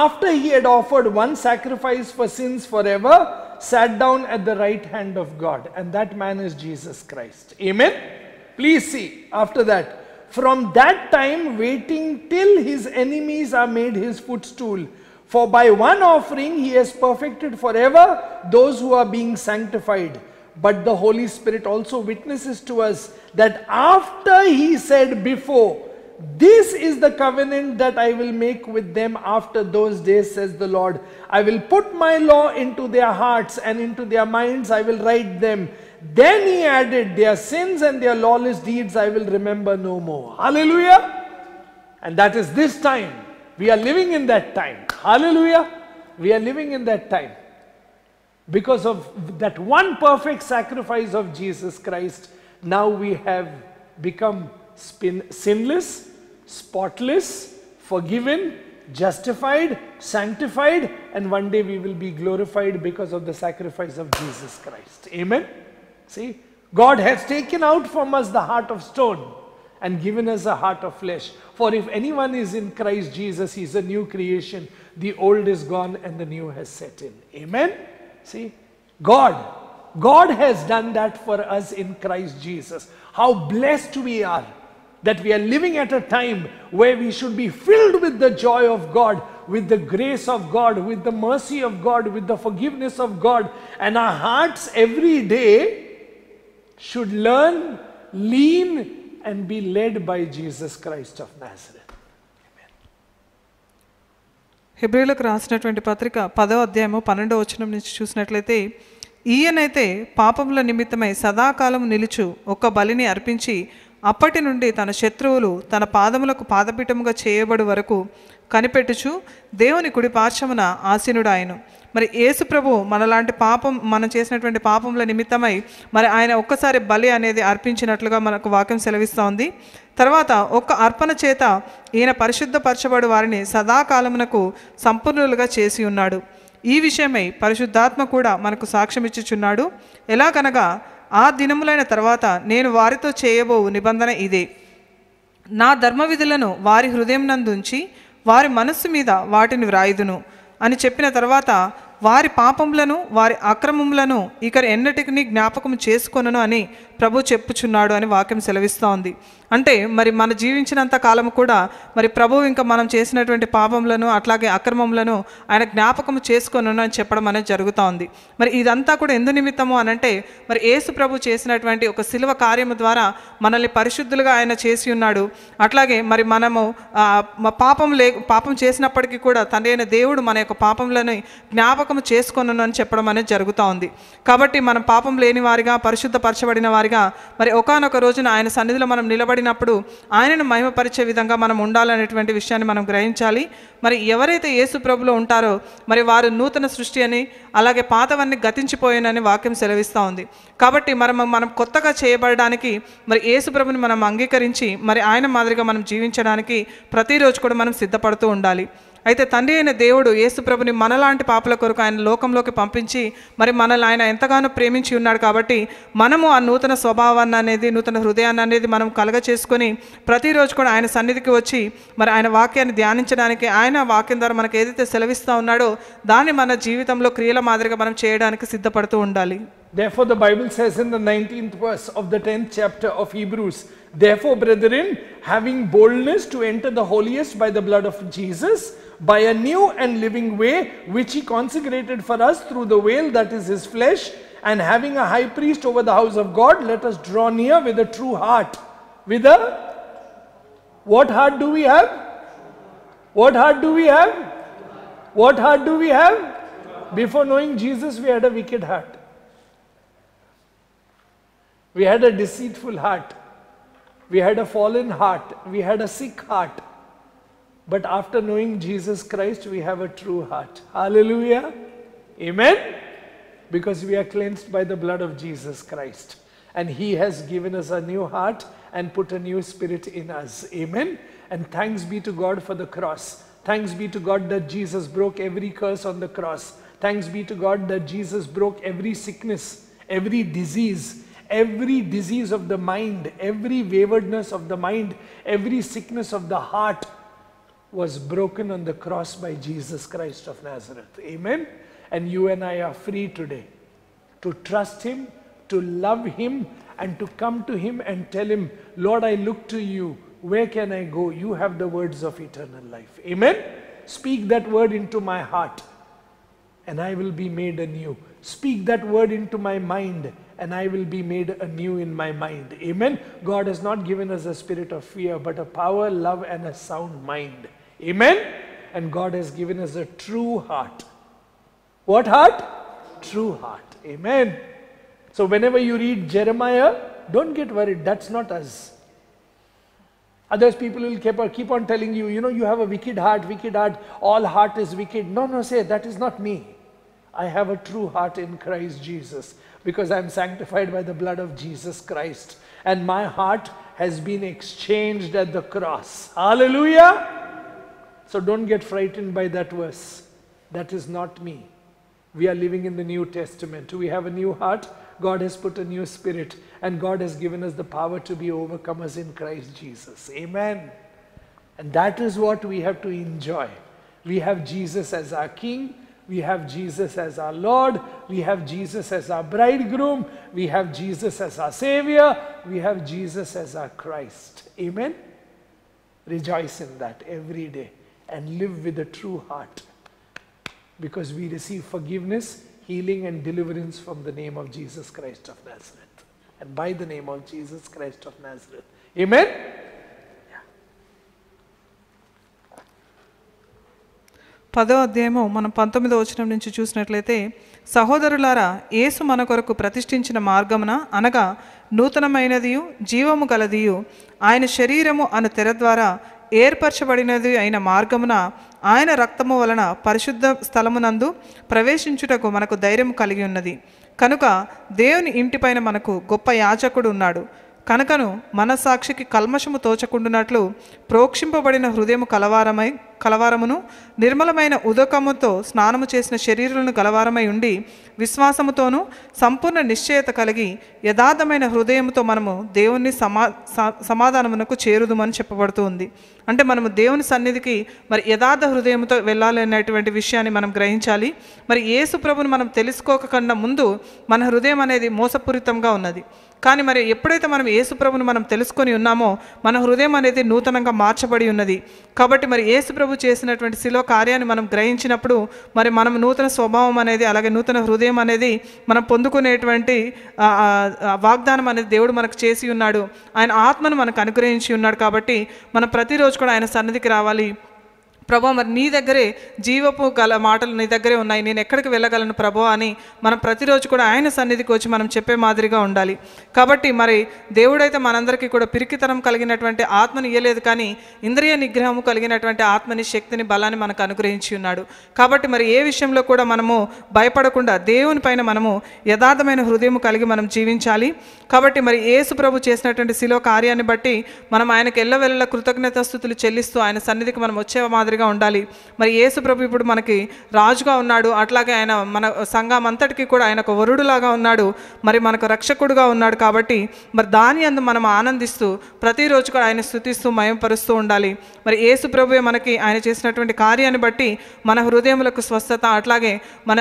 [SPEAKER 1] after he had offered one sacrifice for sins forever, sat down at the right hand of God. And that man is Jesus Christ. Amen? Please see, after that. From that time, waiting till his enemies are made his footstool. For by one offering he has perfected forever those who are being sanctified. But the Holy Spirit also witnesses to us that after he said before, this is the covenant that I will make with them after those days, says the Lord. I will put my law into their hearts, and into their minds I will write them. Then he added, their sins and their lawless deeds I will remember no more. Hallelujah. And that is this time. We are living in that time. Hallelujah. We are living in that time. Because of that one perfect sacrifice of Jesus Christ, now we have become sinless, spotless, forgiven, justified, sanctified, and one day we will be glorified because of the sacrifice of Jesus Christ. Amen? See, God has taken out from us the heart of stone and given us a heart of flesh. For if anyone is in Christ Jesus, he is a new creation. The old is gone and the new has set in. Amen? See, God has done that for us in Christ Jesus. How blessed we are that we are living at a time where we should be filled with the joy of God, with the grace of God, with the mercy of God, with the forgiveness of God. And our hearts every day should learn, lean, and be led by Jesus Christ of Nazareth.
[SPEAKER 2] హెబ్రీలకు రాసినటువంటి పత్రిక 10వ అధ్యాయము 12వ వచనం నుంచి చూసినట్లయితే, ఈయనైతే పాపముల నిమిత్తమై సదాకాలం నిలుచు ఒక బలిని అర్పించి అప్పటి నుండి తన శత్రువులు తన పాదములకు పాదపీఠముగా చేయబడు వరకు కనిపెట్టుచు దేవుని కుడి పార్శ్వమున ఆసీనుడాయను. మరి యేసు ప్రభు మనలాంటి మనం చేసినటువంటి పాపముల నిమిత్తమై మరి ఆయన ఒక్కసారి బలి అనేది అర్పించినట్లుగా మనకు వాక్యం సెలవిస్తూ ఉంది. తర్వాత ఒక్క అర్పణ చేత ఈయన పరిశుద్ధపరచబడు వారిని సదాకాలమునకు సంపూర్ణులుగా చేసి ఉన్నాడు. ఈ విషయమై పరిశుద్ధాత్మ కూడా మనకు సాక్ష్యం ఇచ్చుచున్నాడు. ఎలాగనగా, ఆ దినములైన తర్వాత నేను వారితో చేయబోవు నిబంధన ఇదే, నా ధర్మవిధులను వారి హృదయం నందుంచి వారి మనస్సు మీద వాటిని వ్రాయుదును అని చెప్పిన తర్వాత, వారి పాపములను వారి అక్రమములను ఇక ఎన్నటికి జ్ఞాపకం చేసుకొనను అని ప్రభు చెప్పుచున్నాడు అని వాక్యం సెలవిస్తూ ఉంది. అంటే మరి మన జీవించినంత కాలం కూడా మరి ప్రభు ఇంకా మనం చేసినటువంటి పాపములను అట్లాగే అక్రమములను ఆయన జ్ఞాపకం చేసుకొనను అని చెప్పడం అనేది జరుగుతూ ఉంది. మరి ఇదంతా కూడా ఎందు నిమిత్తము అనంటే మరి యేసు ప్రభు చేసినటువంటి ఒక శిలువ కార్యము ద్వారా మనల్ని పరిశుద్ధులుగా ఆయన చేసి ఉన్నాడు. అట్లాగే మరి మనము పాపం చేసినప్పటికీ కూడా తండ్రి అయిన దేవుడు మన యొక్క పాపములను జ్ఞాపకం చేసుకొనను అని చెప్పడం అనేది జరుగుతూ ఉంది. కాబట్టి మనం పాపం లేని వారిగా పరిశుద్ధపరచబడిన వారిగా మరి ఒకానొక రోజున ఆయన సన్నిధిలో మనం నిలబడినప్పుడు ఆయనను మహిమపరిచే విధంగా మనం ఉండాలనేటువంటి విషయాన్ని మనం గ్రహించాలి. మరి ఎవరైతే యేసు ప్రభులో ఉంటారో మరి వారు నూతన సృష్టి అని, అలాగే పాతవన్నీ గతించిపోయానని వాక్యం సెలవిస్తూ ఉంది. కాబట్టి మనం కొత్తగా చేయబడడానికి మరి యేసు ప్రభుని మనం అంగీకరించి మరి ఆయన మాదిరిగా మనం జీవించడానికి ప్రతిరోజు కూడా మనం సిద్ధపడుతూ ఉండాలి. అయితే తండ్రి అయిన దేవుడు యేసు ప్రభుని మనలాంటి పాపల కొరకు ఆయన లోకంలోకి పంపించి మరి మనల్ని ఆయన ఎంతగానో ప్రేమించి ఉన్నాడు. కాబట్టి మనము ఆ నూతన స్వభావాన్ని అనేది, నూతన హృదయాన్ని అనేది మనం కలగ చేసుకొని ప్రతిరోజు కూడా ఆయన సన్నిధికి వచ్చి మరి ఆయన వాక్యాన్ని ధ్యానించడానికి, ఆయన వాక్యం ద్వారా మనకు ఏదైతే సెలవిస్తూ ఉన్నాడో దాన్ని మన జీవితంలో క్రియల మాదిరిగా మనం చేయడానికి సిద్ధపడుతూ ఉండాలి.
[SPEAKER 1] Therefore, the Bible says in the 19th verse of the 10th chapter of Hebrews, therefore, brethren, having boldness to enter the holiest by the blood of Jesus, by a new and living way, which he consecrated for us through the veil that is his flesh, and having a high priest over the house of God, let us draw near with a true heart. With a, what heart do we have? What heart do we have? What heart do we have? Before knowing Jesus, we had a wicked heart. We had a deceitful heart. We had a fallen heart. We had a sick heart. But after knowing Jesus Christ, we have a true heart. Hallelujah. Amen. Because we are cleansed by the blood of Jesus Christ. And he has given us a new heart and put a new spirit in us. Amen. And thanks be to God for the cross. Thanks be to God that Jesus broke every curse on the cross. Thanks be to God that Jesus broke every sickness, every disease of the mind, every waywardness of the mind, every sickness of the heart was broken on the cross by Jesus Christ of Nazareth. Amen. And you and I are free today to trust him, to love him, and to come to him and tell him, Lord, I look to you. Where can I go? You have the words of eternal life. Amen. Speak that word into my heart and I will be made anew. Speak that word into my mind and I will be made anew in my mind. Amen. God has not given us a spirit of fear, but a power, love, and a sound mind. Amen. And God has given us a true heart. What heart? True heart. Amen. So whenever you read Jeremiah, don't get worried. That's not us. Others people will keep on telling you, you know, you have a wicked heart, all heart is wicked. No, say, that is not me. I have a true heart in Christ Jesus because I am sanctified by the blood of Jesus Christ. And my heart has been exchanged at the cross. Hallelujah. So don't get frightened by that verse. That is not me. We are living in the New Testament. We have a new heart. God has put a new spirit. And God has given us the power to be overcomers in Christ Jesus. Amen. And that is what we have to enjoy. We have Jesus as our King. We have Jesus as our Lord. We have Jesus as our bridegroom. We have Jesus as our Savior. We have Jesus as our Christ. Amen. Rejoice in that every day and live with a true heart. Because we receive forgiveness, healing and deliverance from the name of Jesus Christ of Nazareth. And by the name of Jesus Christ of Nazareth. Amen.
[SPEAKER 2] 10వ అధ్యాయము మనం 19వ వచనం నుంచి చూసినట్లయితే, సహోదరులారా, యేసు మన కొరకు ప్రతిష్ఠించిన మార్గమున అనగా నూతనమైనదియు జీవము గలదియు ఆయన శరీరము అను తెర ద్వారా ఏర్పరచబడినది అయిన మార్గమున ఆయన రక్తము వలన పరిశుద్ధ స్థలమునందు ప్రవేశించుటకు మనకు ధైర్యం కలిగి ఉన్నది. కనుక దేవుని ఇంటిపైన మనకు గొప్ప యాజకుడు ఉన్నాడు. కనుకను మనస్సాక్షికి కల్మషము తోచకుండునట్లు ప్రోక్షింపబడిన హృదయము కలవారమును నిర్మలమైన ఉదకముతో స్నానము చేసిన శరీరులను గలవారమై ఉండి విశ్వాసముతోనూ సంపూర్ణ నిశ్చయత కలిగి యథార్థమైన హృదయముతో మనము దేవుని సమాధానమునకు చేరుదుమని చెప్పబడుతూ ఉంది. అంటే మనము దేవుని సన్నిధికి మరి యథార్థ హృదయంతో వెళ్ళాలి అనేటువంటి విషయాన్ని మనం గ్రహించాలి. మరి యేసు ప్రభుని మనం తెలుసుకోకన్నా ముందు మన హృదయం అనేది మోసపూరితంగా ఉన్నది. కానీ మరి ఎప్పుడైతే మనం యేసు ప్రభుని మనం తెలుసుకొని ఉన్నామో మన హృదయం అనేది నూతనంగా మార్చబడి ఉన్నది. కాబట్టి మరి యేసు ప్రభు చేసినటువంటి శిలువ కార్యాన్ని మనం గ్రహించినప్పుడు మరి మనం నూతన స్వభావం అనేది అలాగే నూతన హృదయం అనేది మనం పొందుకునేటువంటి వాగ్దానం అనేది దేవుడు మనకు చేసి ఉన్నాడు. ఆయన ఆత్మను మనకు అనుగ్రహించి ఉన్నాడు. కాబట్టి మనం ప్రతిరోజు కూడా ఆయన సన్నిధికి రావాలి. ప్రభు, మరి నీ దగ్గరే జీవపు గల మాటలు నీ దగ్గరే ఉన్నాయి, నేను ఎక్కడికి వెళ్ళగలను ప్రభు అని మనం ప్రతిరోజు కూడా ఆయన సన్నిధికి వచ్చి మనం చెప్పే మాదిరిగా ఉండాలి. కాబట్టి మరి దేవుడైతే మనందరికీ కూడా పిరికితనం కలిగినటువంటి ఆత్మని ఇయ్యలేదు, కానీ ఇంద్రియ నిగ్రహము కలిగినటువంటి ఆత్మని, శక్తిని, బలాన్ని మనకు అనుగ్రహించి ఉన్నాడు. కాబట్టి మరి ఏ విషయంలో కూడా మనము భయపడకుండా దేవుని పైన మనము యథార్థమైన హృదయం కలిగి మనం జీవించాలి. కాబట్టి మరి యేసు ప్రభు చేసినటువంటి శిలువ కార్యాన్ని బట్టి మనం ఆయనకు ఎల్లవెల్ల కృతజ్ఞతాస్తుతులు చెల్లిస్తూ ఆయన సన్నిధికి మనం వచ్చే మాదిరిగా మాదిరిగా ఉండాలి. మరి యేసు ప్రభు ఇప్పుడు మనకి రాజుగా ఉన్నాడు, అట్లాగే ఆయన మన సంఘం అంతటికి కూడా ఆయన ఒక వరుడులాగా ఉన్నాడు, మరి మనకు రక్షకుడుగా ఉన్నాడు. కాబట్టి మరి దాని అందు మనం ఆనందిస్తూ ప్రతిరోజు కూడా ఆయన స్తుతిస్తూ మయంపరుస్తూ ఉండాలి. మరి యేసు ప్రభువే మనకి ఆయన చేసినటువంటి కార్యాన్ని బట్టి మన హృదయములకు స్వస్థత, అట్లాగే మన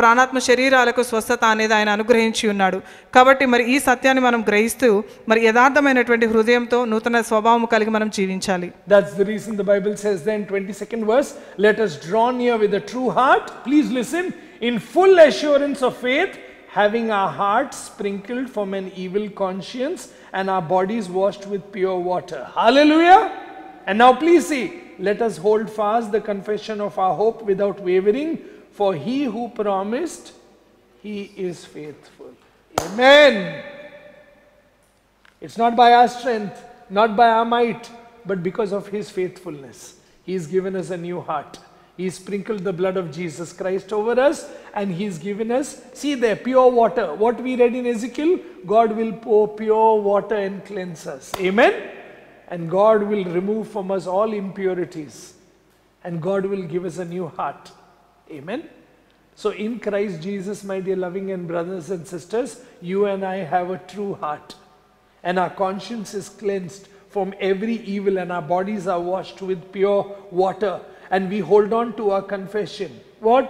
[SPEAKER 2] ప్రాణాత్మ శరీరాలకు స్వస్థత అనేది ఆయన అనుగ్రహించి ఉన్నాడు. కాబట్టి మరి ఈ సత్యాన్ని మనం గ్రహిస్తూ మరి యథార్థమైనటువంటి హృదయంతో నూతన స్వభావం కలిగి మనం జీవించాలి.
[SPEAKER 1] That's the reason the Bible says then 22nd verse, let us draw near with a true heart, please listen, in full assurance of faith, having our hearts sprinkled from an evil conscience and our bodies washed with pure water. Hallelujah. And now please see, let us hold fast the confession of our hope without wavering, for he who promised, he is faithful. Amen. It's not by our strength, not by our might, but because of his faithfulness. He's given us a new heart. He's sprinkled the blood of Jesus Christ over us, and he's given us, see there, pure water. What we read in Ezekiel, God will pour pure water and cleanse us. Amen. And God will remove from us all impurities, and God will give us a new heart. Amen. So in Christ Jesus, my dear loving and brothers and sisters, you and I have a true heart, and our conscience is cleansed from every evil, and our bodies are washed with pure water, and we hold on to our confession. What?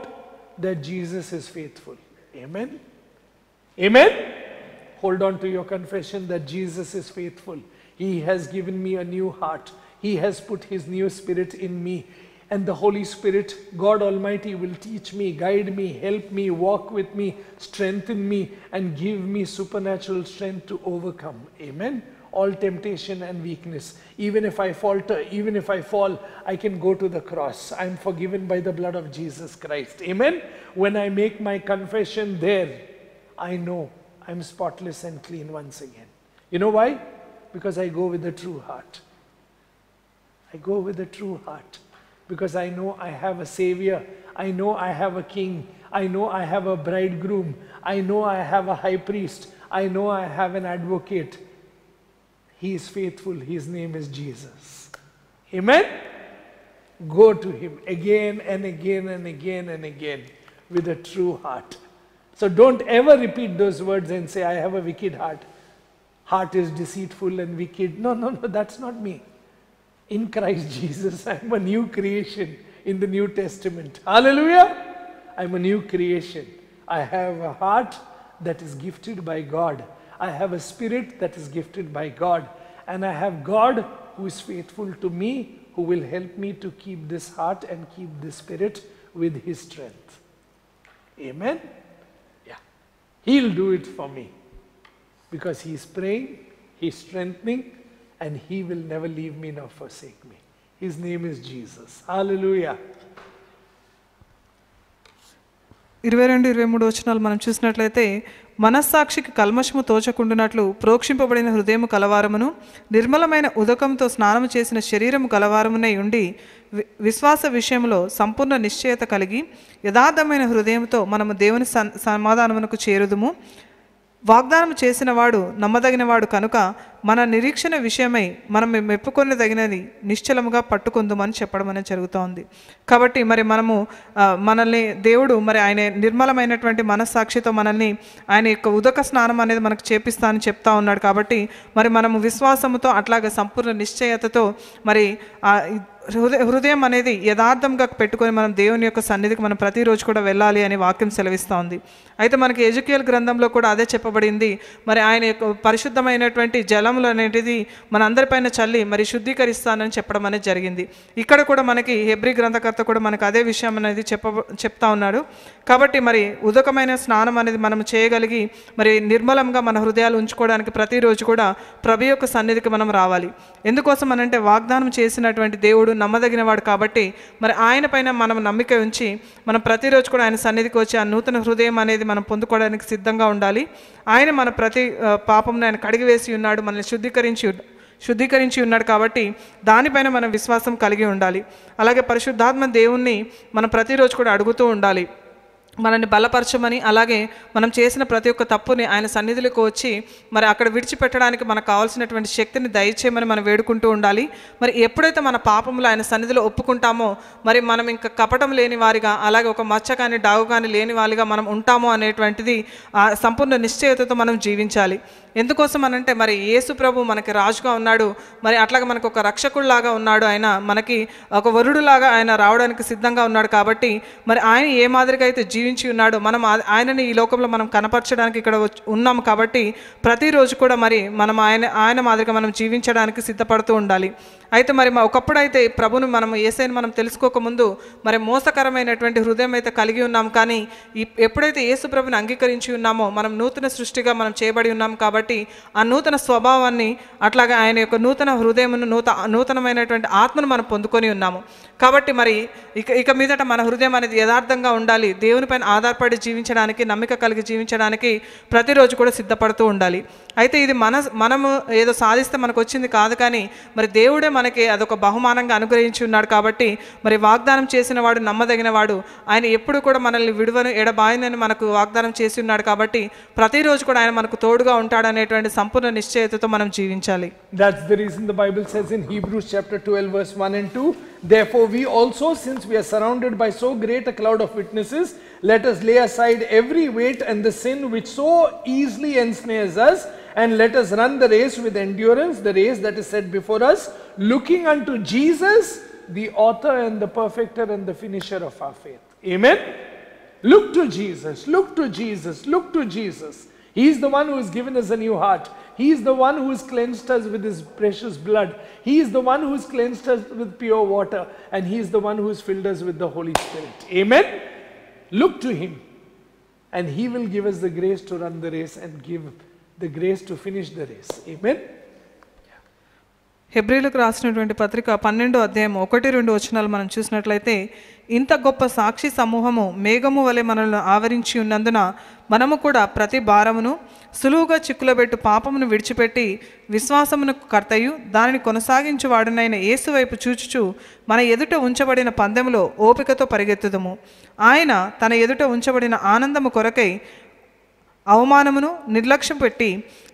[SPEAKER 1] That Jesus is faithful. Amen. Amen. Hold on to your confession that Jesus is faithful. He has given me a new heart. He has put his new spirit in me. And the Holy Spirit, God Almighty, will teach me, guide me, help me, walk with me, strengthen me, and give me supernatural strength to overcome. Amen. All temptation and weakness. Even if I falter, even if I fall, I can go to the cross. I am forgiven by the blood of Jesus Christ. Amen. When I make my confession there, I know I am spotless and clean once again. You know why? Because I go with a true heart. I go with a true heart. Because I know I have a Savior. I know I have a King. I know I have a bridegroom. I know I have a high priest. I know I have an advocate. He is faithful. His name is Jesus. Amen? Go to him again and again and again and again with a true heart. So don't ever repeat those words and say, I have a wicked heart. Heart is deceitful and wicked. No, no, no, that's not me. In Christ Jesus, I'm a new creation in the New Testament. Hallelujah! I'm a new creation. I have a heart that is gifted by God. I have a spirit that is gifted by God. And I have God who is faithful to me, who will help me to keep this heart and keep this spirit with his strength. Amen? Yeah. He'll do it for me. Because he's praying, he's strengthening, and he will never leave me nor forsake me. His name is Jesus. Hallelujah.
[SPEAKER 2] 22-23 వచనాలు మనం చూసినట్లయితే, మనస్సాక్షికి కల్మషము తోచకుండునట్లు ప్రోక్షింపబడిన హృదయము కలవారమును నిర్మలమైన ఉదకంతో స్నానము చేసిన శరీరము కలవారమునై ఉండి విశ్వాస విషయంలో సంపూర్ణ నిశ్చయత కలిగి యథార్థమైన హృదయంతో మనము దేవుని సమాధానమునకు చేరుదుము. వాగ్దానం చేసిన వాడు నమ్మదగినవాడు కనుక మన నిరీక్షణ విషయమై మనం మెప్పుకొనదగినది నిశ్చలముగా పట్టుకుందామని చెప్పడం అనేది జరుగుతోంది. కాబట్టి మరి మనల్ని దేవుడు మరి ఆయన నిర్మలమైనటువంటి మనస్సాక్షితో మనల్ని ఆయన యొక్క ఉదక స్నానం అనేది మనకు చేపిస్తానని చెప్తా ఉన్నాడు. కాబట్టి మరి మనము విశ్వాసముతో అట్లాగే సంపూర్ణ నిశ్చయతతో మరి హృదయం అనేది యథార్థంగా పెట్టుకొని మనం దేవుని యొక్క సన్నిధికి మనం ప్రతిరోజు కూడా వెళ్ళాలి అని వాక్యం సెలవిస్తూ ఉంది. అయితే మనకి ఎజెకియల్ గ్రంథంలో కూడా అదే చెప్పబడింది. మరి ఆయన యొక్క పరిశుద్ధమైనటువంటి జలములు అనేటిది మన అందరిపైన చల్లి మరి శుద్ధీకరిస్తానని చెప్పడం అనేది జరిగింది. ఇక్కడ కూడా మనకి హెబ్రీ గ్రంథకర్త కూడా మనకు అదే విషయం అనేది చెప్తా ఉన్నాడు. కాబట్టి మరి ఉదకమైన స్నానం అనేది మనం చేయగలిగి మరి నిర్మలంగా మన హృదయాలు ఉంచుకోవడానికి ప్రతిరోజు కూడా ప్రభు యొక్క సన్నిధికి మనం రావాలి. ఎందుకోసం అనంటే వాగ్దానం చేసినటువంటి దేవుడు నమ్మదగినవాడు కాబట్టి మరి ఆయన పైన మనం నమ్మిక ఉంచి మనం ప్రతిరోజు కూడా ఆయన సన్నిధికి వచ్చి ఆ నూతన హృదయం అనేది మనం పొందుకోవడానికి సిద్ధంగా ఉండాలి. ఆయన మన ప్రతి పాపంను ఆయన కడిగివేసి ఉన్నాడు, మనల్ని శుద్ధీకరించి ఉన్నాడు. కాబట్టి దానిపైన మనం విశ్వాసం కలిగి ఉండాలి. అలాగే పరిశుద్ధాత్మ దేవుణ్ణి మనం ప్రతిరోజు కూడా అడుగుతూ ఉండాలి. మనల్ని బలపరచమని, అలాగే మనం చేసిన ప్రతి ఒక్క తప్పుని ఆయన సన్నిధిలోకి వచ్చి మరి అక్కడ విడిచిపెట్టడానికి మనకు కావాల్సినటువంటి శక్తిని దయచేయమని మనం వేడుకుంటూ ఉండాలి. మరి ఎప్పుడైతే మన పాపములు ఆయన సన్నిధిలో ఒప్పుకుంటామో మరి మనం ఇంకా కపటం లేని వారిగా, అలాగే ఒక మచ్చ కానీ డాగు కానీ లేని వారిగా మనం ఉంటామో అనేటువంటిది సంపూర్ణ నిశ్చయతతో మనం జీవించాలి. ఎందుకోసం అనంటే మరి యేసు ప్రభు మనకి రాజుగా ఉన్నాడు, మరి అట్లాగే మనకు ఒక రక్షకుడిలాగా ఉన్నాడు, ఆయన మనకి ఒక వరుడులాగా ఆయన రావడానికి సిద్ధంగా ఉన్నాడు. కాబట్టి మరి ఆయన ఏ మాదిరిగా అయితే జీవించి ఉన్నాడో మనం ఆయనని ఈ లోకంలో మనం కనపరచడానికి ఇక్కడ ఉన్నాము. కాబట్టి ప్రతిరోజు కూడా మరి మనం ఆయన మాదిరిగా మనం జీవించడానికి సిద్ధపడుతూ ఉండాలి. అయితే మరి ఒకప్పుడు అయితే ప్రభును మనం యేసయ్యను మనం తెలుసుకోకముందు మరి మోసకరమైనటువంటి హృదయం అయితే కలిగి ఉన్నాం. కానీ ఎప్పుడైతే యేసు ప్రభుని అంగీకరించి ఉన్నామో మనం నూతన సృష్టిగా మనం చేయబడి ఉన్నాం. కాబట్టి ఆ నూతన స్వభావాన్ని, అట్లాగే ఆయన యొక్క నూతన హృదయమును, నూతనమైనటువంటి ఆత్మను మనం పొందుకొని ఉన్నాము. కాబట్టి మరి ఇక మీదట మన హృదయం అనేది యథార్థంగా ఉండాలి. దేవునిపైన ఆధారపడి జీవించడానికి, నమ్మిక కలిగి జీవించడానికి ప్రతిరోజు కూడా సిద్ధపడుతూ ఉండాలి. అయితే ఇది మనము ఏదో సాధిస్తే మనకు వచ్చింది కాదు, కానీ మరి దేవుడే మనకి అదొక బహుమానంగా అనుగ్రహించి ఉన్నాడు. కాబట్టి మరి వాగ్దానం చేసిన వాడు నమ్మదగిన వాడు, ఆయన ఎప్పుడు కూడా మనల్ని విడువను ఎడబాయనని మనకు వాగ్దానం చేసి ఉన్నాడు. కాబట్టి ప్రతిరోజు కూడా ఆయన మనకు తోడుగా ఉంటాడు అనేటువంటి సంపూర్ణ నిశ్చయతతో మనం జీవించాలి.
[SPEAKER 1] That's the reason the Bible says in Hebrews chapter 12 verse 1 and 2, therefore we also, since we are surrounded by so great a cloud of witnesses, let us lay aside every weight and the sin which so easily ensnares us, and let us run the race with endurance, the race that is set before us, looking unto Jesus, the author and the perfecter and the finisher of our faith. Amen. Look to Jesus, look to Jesus, look to Jesus. He is the one who has given us a new heart. He is the one who has cleansed us with his precious blood. He is the one who has cleansed us with pure water, and he is the one who has filled us with the Holy Spirit. Amen. Look to him, and he will give us the grace to run the race and give the grace to finish the race. Amen.
[SPEAKER 2] హెబ్రీలకు రాసినటువంటి పత్రిక 12వ అధ్యాయం 1-2 వచనాలు మనం చూసినట్లయితే, ఇంత గొప్ప సాక్షి సమూహము మేఘము వలె మనల్ని ఆవరించి ఉన్నందున మనము కూడా ప్రతి భారమును సులువుగా చిక్కులబెట్టు పాపమును విడిచిపెట్టి విశ్వాసమునకు కర్తయు దానిని కొనసాగించువాడునైన యేసు వైపు చూచుచు మన ఎదుట ఉంచబడిన పందెములో ఓపికతో పరిగెత్తుదము. ఆయన తన ఎదుట ఉంచబడిన ఆనందము కొరకై అవమానమును నిర్లక్ష్యం పెట్టి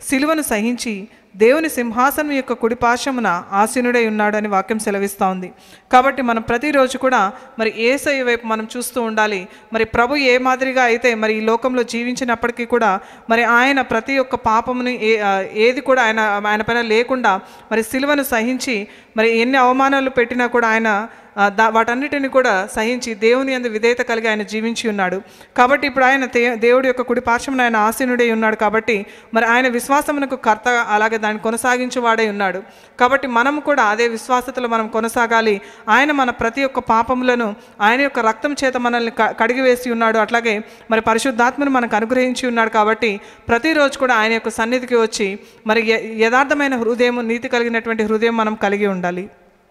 [SPEAKER 2] సిలువను సహించి దేవుని సింహాసనం యొక్క కుడిపార్శ్వమున ఆసీనుడై ఉన్నాడు అని వాక్యం సెలవిస్తూ ఉంది. కాబట్టి మనం ప్రతిరోజు కూడా మరి యేసయ్య వైపు మనం చూస్తూ ఉండాలి. మరి ప్రభు ఏ మాదిరిగా అయితే మరి ఈ లోకంలో జీవించినప్పటికీ కూడా మరి ఆయన ప్రతి ఒక్క పాపముని ఏది కూడా ఆయన పైన లేకుండా మరి సిలువను సహించి మరి ఎన్ని అవమానాలు పెట్టినా కూడా ఆయన వాటన్నిటిని కూడా సహించి దేవుని యందు విధేయత కలిగి ఆయన జీవించి ఉన్నాడు. కాబట్టి ఇప్పుడు ఆయన దేవుడి యొక్క కుడి పార్శ్వమున ఆయన ఆసీనుడై ఉన్నాడు. కాబట్టి మరి ఆయన విశ్వాసమునకు కర్త, అలాగే దాన్ని కొనసాగించువాడై ఉన్నాడు. కాబట్టి మనం కూడా అదే విశ్వాసతలో మనం కొనసాగాలి. ఆయన మన ప్రతి ఒక్క పాపములను ఆయన యొక్క రక్తం చేత మనల్ని కడిగివేసి ఉన్నాడు. అట్లాగే మరి పరిశుద్ధాత్మను మనకు అనుగ్రహించి ఉన్నాడు. కాబట్టి ప్రతిరోజు కూడా ఆయన యొక్క సన్నిధికి వచ్చి మరి యథార్థమైన హృదయం, నీతి కలిగినటువంటి హృదయం మనం కలిగి ఉండాలి.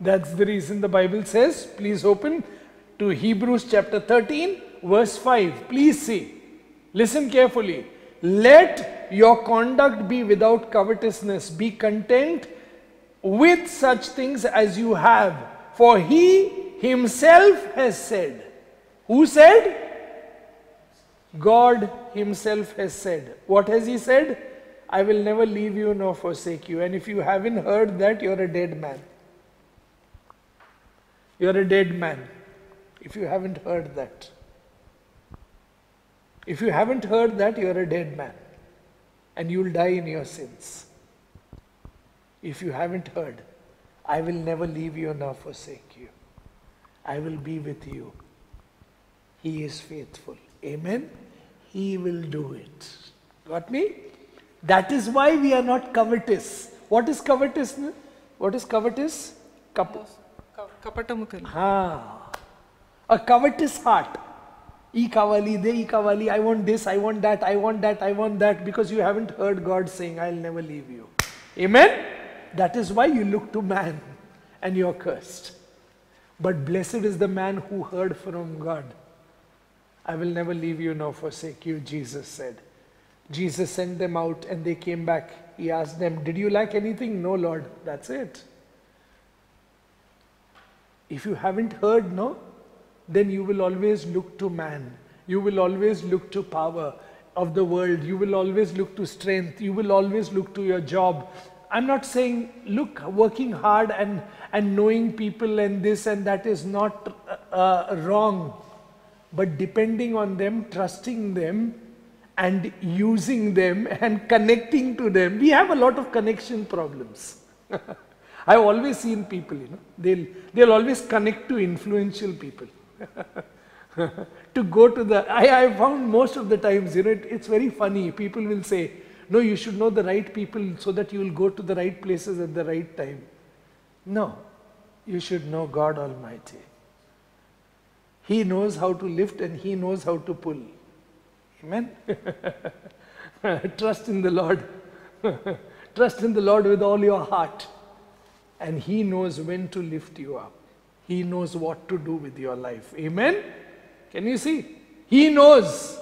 [SPEAKER 1] That's the reason the Bible says, please open to Hebrews chapter 13 verse 5. Please see, listen carefully. Let your conduct be without covetousness. Be content with such things as you have. For he himself has said. Who said? God himself has said. What has he said? I will never leave you nor forsake you. And if you haven't heard that, you're a dead man. You're a dead man if you haven't heard that. If you haven't heard that, you're a dead man and you'll die in your sins. If you haven't heard, I will never leave you nor forsake you. I will be with you. He is faithful. Amen. He will do it. Got me? That is why we are not covetous. What is covetousness? What is covetous?
[SPEAKER 2] కపటము కలిగి.
[SPEAKER 1] A covetous heart. E kavali, de e kavali, I want this, I want that, I want that, I want that, because you haven't heard God saying, I'll never leave you. Amen? That is why you look to man and you're cursed. But blessed is the man who heard from God. I will never leave you nor forsake you, Jesus said. Jesus sent them out and they came back. He asked them, did you lack anything? No, Lord. That's it. If you haven't heard, no, then you will always look to man You will always look to power of the world. You will always look to strength. You will always look to your job. I'm not saying, look, working hard and knowing people and this and that is not wrong. But depending on them, trusting them, and using them and connecting to them. We have a lot of connection problems. I've always seen people, they'll always connect to influential people. To go to the, I found most of the times, it's very funny. People will say, no, you should know the right people so that you will go to the right places at the right time. No, you should know God Almighty. He knows how to lift and He knows how to pull. Amen. Trust in the Lord. Trust in the Lord with all your heart. And He knows when to lift you up. He knows what to do with your life. Amen. Can you see? He knows.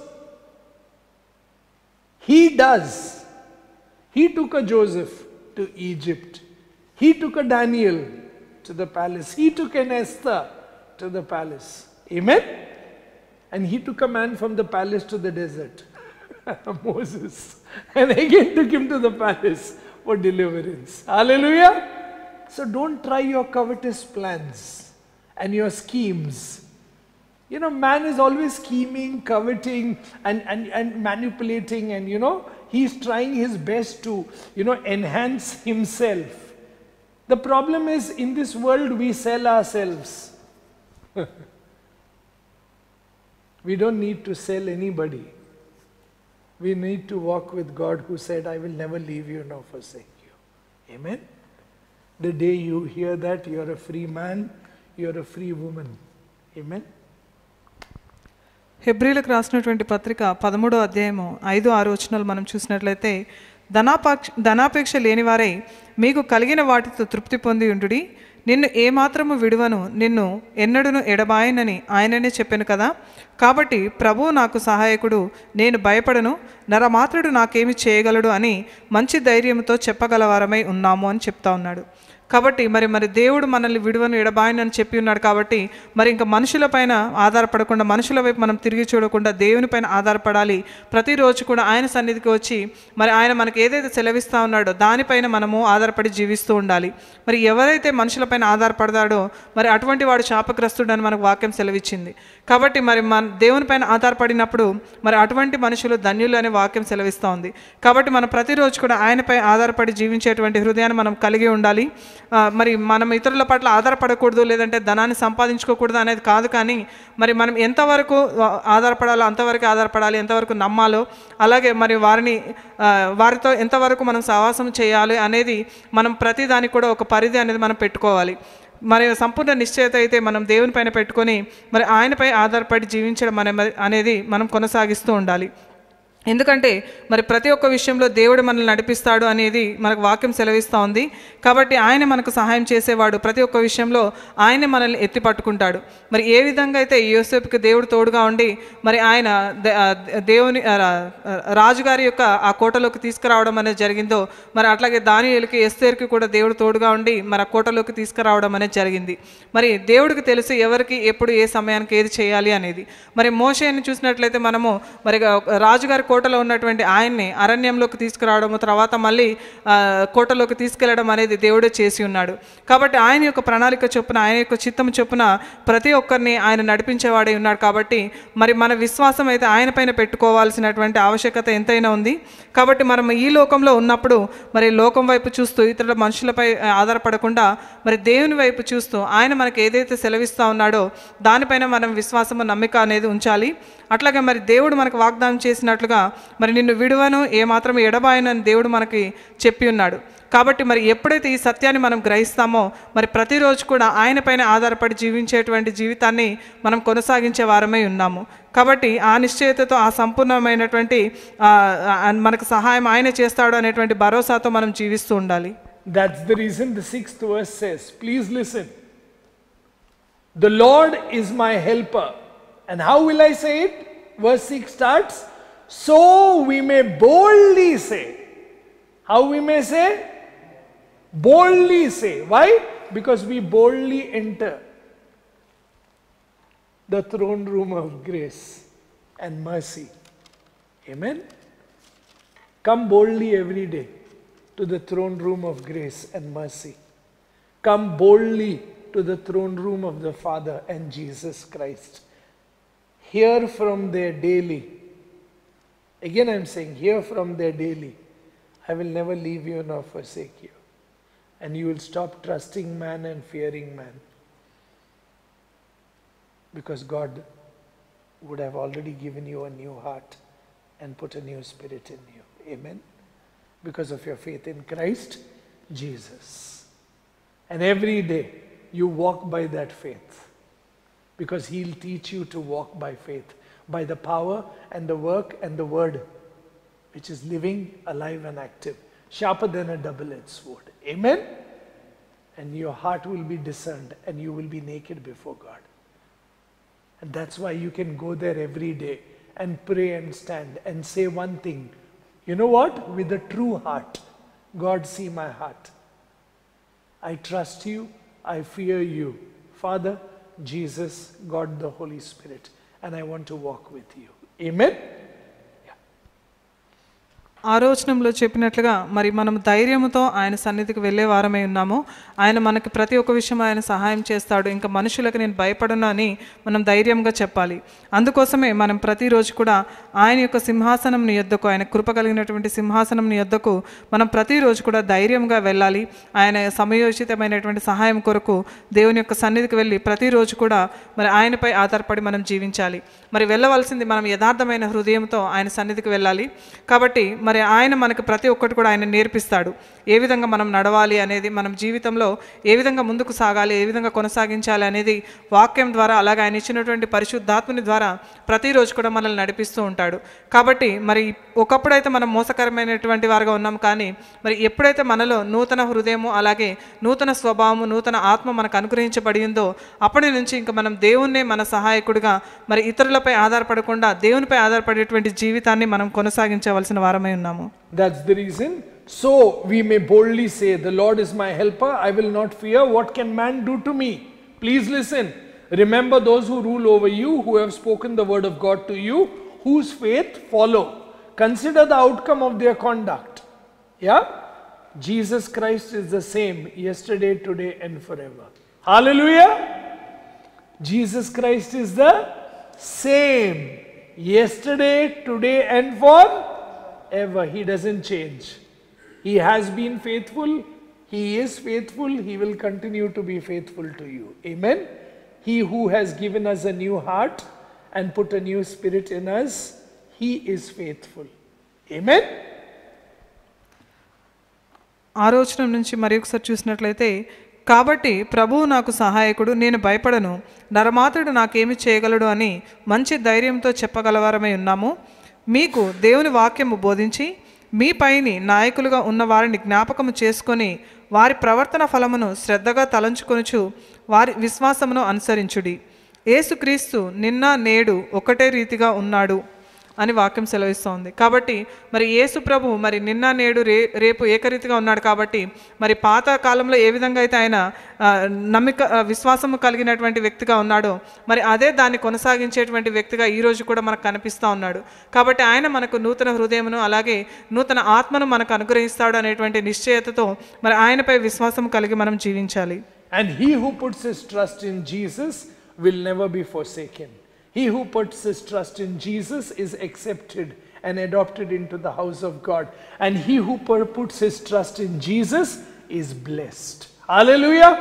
[SPEAKER 1] He does. He took a Joseph to Egypt. He took a Daniel to the palace. He took an Esther to the palace. Amen. And He took a man from the palace to the desert, Moses, and again took him to the palace for deliverance. Hallelujah. So don't try your covetous plans and your schemes. Man is always scheming, coveting, and manipulating, and he's trying his best to, enhance himself. The problem is, in this world, we sell ourselves. We don't need to sell anybody. We need to walk with God, who said, I will never leave you nor forsake you. Amen. The day you hear that, you're a free man, you're a free woman. Amen.
[SPEAKER 2] హెబ్రీలకు రాసినటువంటి పత్రిక 13వ అధ్యాయము 5-6 వచనాలు మనం చూసినట్లయితే, ధనాపేక్ష లేనివారై మీకు కలిగిన వాటితో తృప్తి పొంది ఉండుడి. నిన్ను ఏమాత్రము విడువను, నిన్ను ఎన్నడూను ఎడబాయనని ఆయననే చెప్పాను కదా. కాబట్టి ప్రభువు నాకు సహాయకుడు, నేను భయపడను, నరమాత్రుడు నాకేమి చేయగలడు అని మంచి ధైర్యంతో చెప్పగలవారమై ఉన్నాము అని చెప్తా ఉన్నాడు. కాబట్టి మరి దేవుడు మనల్ని విడువను ఎడబాయనని చెప్పి ఉన్నాడు. కాబట్టి మరి ఇంకా మనుషులపైన ఆధారపడకుండా, మనుషుల వైపు మనం తిరిగి చూడకుండా దేవునిపైన ఆధారపడాలి. ప్రతిరోజు కూడా ఆయన సన్నిధికి వచ్చి మరి ఆయన మనకి ఏదైతే సెలవిస్తూ ఉన్నాడో దానిపైన మనము ఆధారపడి జీవిస్తూ ఉండాలి. మరి ఎవరైతే మనుషులపైన ఆధారపడతాడో మరి అటువంటి వాడు శాపగ్రస్తుడని మనకు వాక్యం సెలవిచ్చింది. కాబట్టి మరి మన దేవునిపైన ఆధారపడినప్పుడు మరి అటువంటి మనుషులు ధన్యులు అనే వాక్యం సెలవిస్తూ ఉంది. కాబట్టి మనం ప్రతిరోజు కూడా ఆయనపై ఆధారపడి జీవించేటువంటి హృదయాన్ని మనం కలిగి ఉండాలి. మరి మనం ఇతరుల పట్ల ఆధారపడకూడదు, లేదంటే ధనాన్ని సంపాదించుకోకూడదు అనేది కాదు. కానీ మరి మనం ఎంతవరకు ఆధారపడాలో అంతవరకు ఆధారపడాలి, ఎంతవరకు నమ్మాలో, అలాగే మరి వారితో ఎంతవరకు మనం సహవాసం చేయాలి అనేది మనం ప్రతి దానికి కూడా ఒక పరిధి అనేది మనం పెట్టుకోవాలి. మరి సంపూర్ణ నిశ్చయత అయితే మనం దేవుని పైన పెట్టుకొని మరి ఆయనపై ఆధారపడి జీవించడం అనేది మనం కొనసాగిస్తూ ఉండాలి. ఎందుకంటే మరి ప్రతి ఒక్క విషయంలో దేవుడు మనల్ని నడిపిస్తాడు అనేది మనకు వాక్యం సెలవిస్తూ ఉంది. కాబట్టి ఆయన మనకు సహాయం చేసేవాడు. ప్రతి ఒక్క విషయంలో ఆయనే మనల్ని ఎత్తి పట్టుకుంటాడు. మరి ఏ విధంగా అయితే యోసేపుకి దేవుడు తోడుగా ఉండి మరి ఆయన దేవుని రాజుగారి యొక్క ఆ కోటలోకి తీసుకురావడం అనేది జరిగిందో, మరి అట్లాగే దానియేలుకి, ఎస్తేరుకి కూడా దేవుడు తోడుగా ఉండి మరి ఆ కోటలోకి తీసుకురావడం అనేది జరిగింది. మరి దేవుడికి తెలుసు ఎవరికి ఎప్పుడు ఏ సమయానికి ఏది చేయాలి అనేది. మరి మోషేని చూసినట్లయితే మనము మరి రాజుగారి కోటలో ఉన్నటువంటి ఆయన్ని అరణ్యంలోకి తీసుకురావడము, తర్వాత మళ్ళీ కోటలోకి తీసుకెళ్లడం అనేది దేవుడే చేసి ఉన్నాడు. కాబట్టి ఆయన యొక్క ప్రణాళిక చొప్పున, ఆయన యొక్క చిత్తము చొప్పున ప్రతి ఒక్కరిని ఆయన నడిపించేవాడే ఉన్నాడు. కాబట్టి మరి మన విశ్వాసం అయితే ఆయన పైన పెట్టుకోవాల్సినటువంటి ఆవశ్యకత ఎంతైనా ఉంది. కాబట్టి మనం ఈ లోకంలో ఉన్నప్పుడు మరి లోకం వైపు చూస్తూ ఇతరుల మనుషులపై ఆధారపడకుండా మరి దేవుని వైపు చూస్తూ ఆయన మనకి ఏదైతే సెలవిస్తూ ఉన్నాడో దానిపైన మనం విశ్వాసము, నమ్మిక అనేది ఉంచాలి. అట్లాగే మరి దేవుడు మనకు వాగ్దానం చేసినట్లుగా మరి నిన్ను విడువను, ఏమాత్రం ఎడబాయనని దేవుడు మనకి చెప్పి ఉన్నాడు. కాబట్టి మరి ఎప్పుడైతే ఈ సత్యాన్ని మనం గ్రహిస్తామో మరి ప్రతిరోజు కూడా ఆయన పైన ఆధారపడి జీవించేటువంటి జీవితాన్ని మనం కొనసాగించే వారమై ఉన్నాము. కాబట్టి ఆ నిశ్చయతతో, ఆ సంపూర్ణమైనటువంటి మనకు సహాయం ఆయన చేస్తాడు అనేటువంటి భరోసాతో మనం జీవిస్తూ ఉండాలి.
[SPEAKER 1] That's the reason the 6th verse says, please listen, the Lord is my helper. And how will I say it? Verse 6 starts, so we may boldly say. How we may say? Boldly say. Why? Because we boldly enter the throne room of grace. and mercy. Amen. Come boldly every day to the throne room of grace and mercy. Come boldly to the throne room of the Father and Jesus Christ. Hear from there daily. Again I'm saying, hear from there daily. I will never leave you nor forsake you. And you will stop trusting man and fearing man. Because God would have already given you a new heart and put a new spirit in you. Amen. Because of your faith in Christ Jesus. And every day you walk by that faith. Because He'll teach you to walk by faith. By the power and the work and the word, which is living, alive and active. Sharper than a double-edged sword. Amen. And your heart will be discerned and you will be naked before God. And that's why you can go there every day and pray and stand and say one thing. You know what? With a true heart. God, see my heart. I trust you. I fear you. Father, Jesus, God the Holy Spirit. And I want to walk with you. Amen.
[SPEAKER 2] ఆరోచనంలో చెప్పినట్లుగా మరి మనం ధైర్యంతో ఆయన సన్నిధికి వెళ్ళే వారమై ఉన్నాము. ఆయన మనకి ప్రతి ఒక్క విషయం ఆయన సహాయం చేస్తాడు. ఇంకా మనుషులకు నేను భయపడను అని మనం ధైర్యంగా చెప్పాలి. అందుకోసమే మనం ప్రతిరోజు కూడా ఆయన యొక్క సింహాసనం యొద్దకు, ఆయన కృప కలిగినటువంటి సింహాసనం యొద్దకు మనం ప్రతిరోజు కూడా ధైర్యంగా వెళ్ళాలి. ఆయన సమయోచితమైనటువంటి సహాయం కొరకు దేవుని యొక్క సన్నిధికి వెళ్ళి ప్రతిరోజు కూడా మరి ఆయనపై ఆధారపడి మనం జీవించాలి. మరి వెళ్ళవలసింది మనం యథార్థమైన హృదయంతో ఆయన సన్నిధికి వెళ్ళాలి. కాబట్టి మరి ఆయన మనకు ప్రతి ఒక్కటి కూడా ఆయన నేర్పిస్తాడు. ఏ విధంగా మనం నడవాలి అనేది, మనం జీవితంలో ఏ విధంగా ముందుకు సాగాలి, ఏ విధంగా కొనసాగించాలి అనేది వాక్యం ద్వారా, అలాగే ఆయన ఇచ్చినటువంటి పరిశుద్ధాత్మని ద్వారా ప్రతిరోజు కూడా మనల్ని నడిపిస్తూ ఉంటాడు. కాబట్టి మరి ఒకప్పుడైతే మనం మోసకరమైనటువంటి వారుగా ఉన్నాం, కానీ మరి ఎప్పుడైతే మనలో నూతన హృదయము, అలాగే నూతన స్వభావము, నూతన ఆత్మ మనకు అనుగ్రహించబడి ఉందో అప్పటి నుంచి ఇంకా మనం దేవుణ్ణే మన సహాయకుడిగా, మరి ఇతరులపై ఆధారపడకుండా దేవునిపై ఆధారపడేటువంటి జీవితాన్ని మనం కొనసాగించవలసిన వారమై ఉన్నాము.
[SPEAKER 1] That's the reason. So we may boldly say, the Lord is my helper, I will not fear. What can man do to me? Please listen. Remember those who rule over you, who have spoken the word of God to you, whose faith follow. Consider the outcome of their conduct. Yeah? Jesus Christ is the same yesterday, today and forever. Hallelujah. Jesus Christ is the same yesterday, today and forever. He doesn't change. He has been faithful. He is faithful. He will continue to be faithful to you. Amen. He who has given us a new heart and put a new spirit in us, He is faithful. Amen.
[SPEAKER 2] ఆలోచన నుంచి మరి ఒకసారి చూసినట్లయితే, కాబట్టి ప్రభువు నాకు సహాయకుడు, నేను భయపడను, నరమాతుడు నాకేమి చేయగలడు అని మంచి ధైర్యంతో చెప్పగలవారమై ఉన్నాము. మీకు దేవుని వాక్యము బోధించి మీ పైని నాయకులుగా ఉన్న వారిని జ్ఞాపకము చేసుకొని వారి ప్రవర్తన ఫలమును శ్రద్ధగా తలంచుకొనుచు వారి విశ్వాసమును అనుసరించుడి. యేసుక్రీస్తు నిన్న నేడు ఒకటే రీతిగా ఉన్నాడు అని వాక్యం సెలవిస్తోంది. కాబట్టి మరి యేసు ప్రభు మరి నిన్న నేడు రేపు ఏకరీతిగా ఉన్నాడు. కాబట్టి మరి పాత కాలంలో ఏ విధంగా అయితే ఆయన విశ్వాసము కలిగినటువంటి వ్యక్తిగా ఉన్నాడో, మరి అదే దాన్ని కొనసాగించేటువంటి వ్యక్తిగా ఈరోజు కూడా మనకు కనిపిస్తూ ఉన్నాడు. కాబట్టి ఆయన మనకు నూతన హృదయమును, అలాగే నూతన ఆత్మను మనకు అనుగ్రహిస్తాడు అనేటువంటి నిశ్చయతతో మరి ఆయనపై విశ్వాసం కలిగి మనం జీవించాలి.
[SPEAKER 1] And he who puts his trust in Jesus will never be forsaken. He who puts his trust in Jesus is accepted and adopted into the house of God. And he who puts his trust in Jesus is blessed. Hallelujah.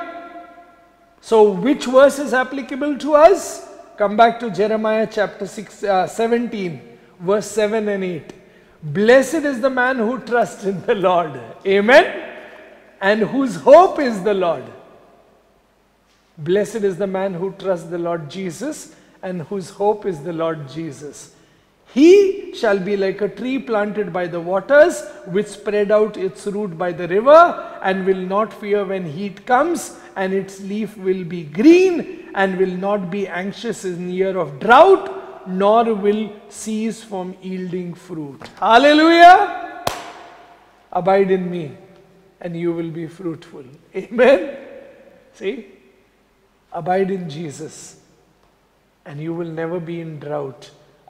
[SPEAKER 1] So which verse is applicable to us? Come back to Jeremiah chapter 17, verse 7 and 8. Blessed is the man who trusts in the Lord. Amen. And whose hope is the Lord. Blessed is the man who trusts the Lord Jesus and whose hope is the Lord Jesus. He shall be like a tree planted by the waters, which spread out its root by the river, and will not fear when heat comes, and its leaf will be green, and will not be anxious in year of drought, nor will cease from yielding fruit. Hallelujah! Abide in me, and you will be fruitful. Amen? See? Abide in Jesus, and you will never be in drought.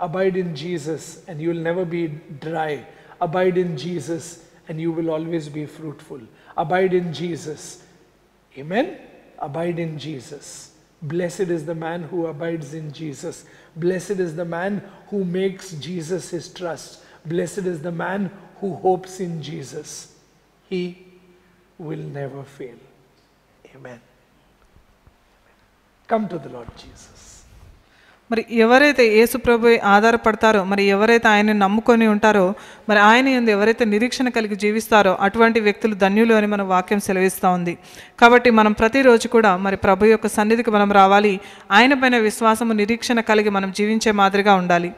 [SPEAKER 1] Abide in Jesus and you will never be dry. Abide in Jesus and you will always be fruitful. Abide in Jesus. Amen? Abide in Jesus. Blessed is the man who abides in Jesus. Blessed is the man who makes Jesus his trust. Blessed is the man who hopes in Jesus. He will never fail. Amen. Come to the Lord Jesus.
[SPEAKER 2] మరి ఎవరైతే యేసు ప్రభువే ఆధారపడతారో, మరి ఎవరైతే ఆయన్ని నమ్ముకొని ఉంటారో, మరి ఆయన యందు ఎవరైతే నిరీక్షణ కలిగి జీవిస్తారో అటువంటి వ్యక్తులు ధన్యులు అని మన వాక్యం సెలవిస్తూ ఉంది. కాబట్టి మనం ప్రతిరోజు కూడా మరి ప్రభు యొక్క సన్నిధికి మనం రావాలి. ఆయన పైన విశ్వాసము నిరీక్షణ కలిగి మనం జీవించే మాదిరిగా ఉండాలి.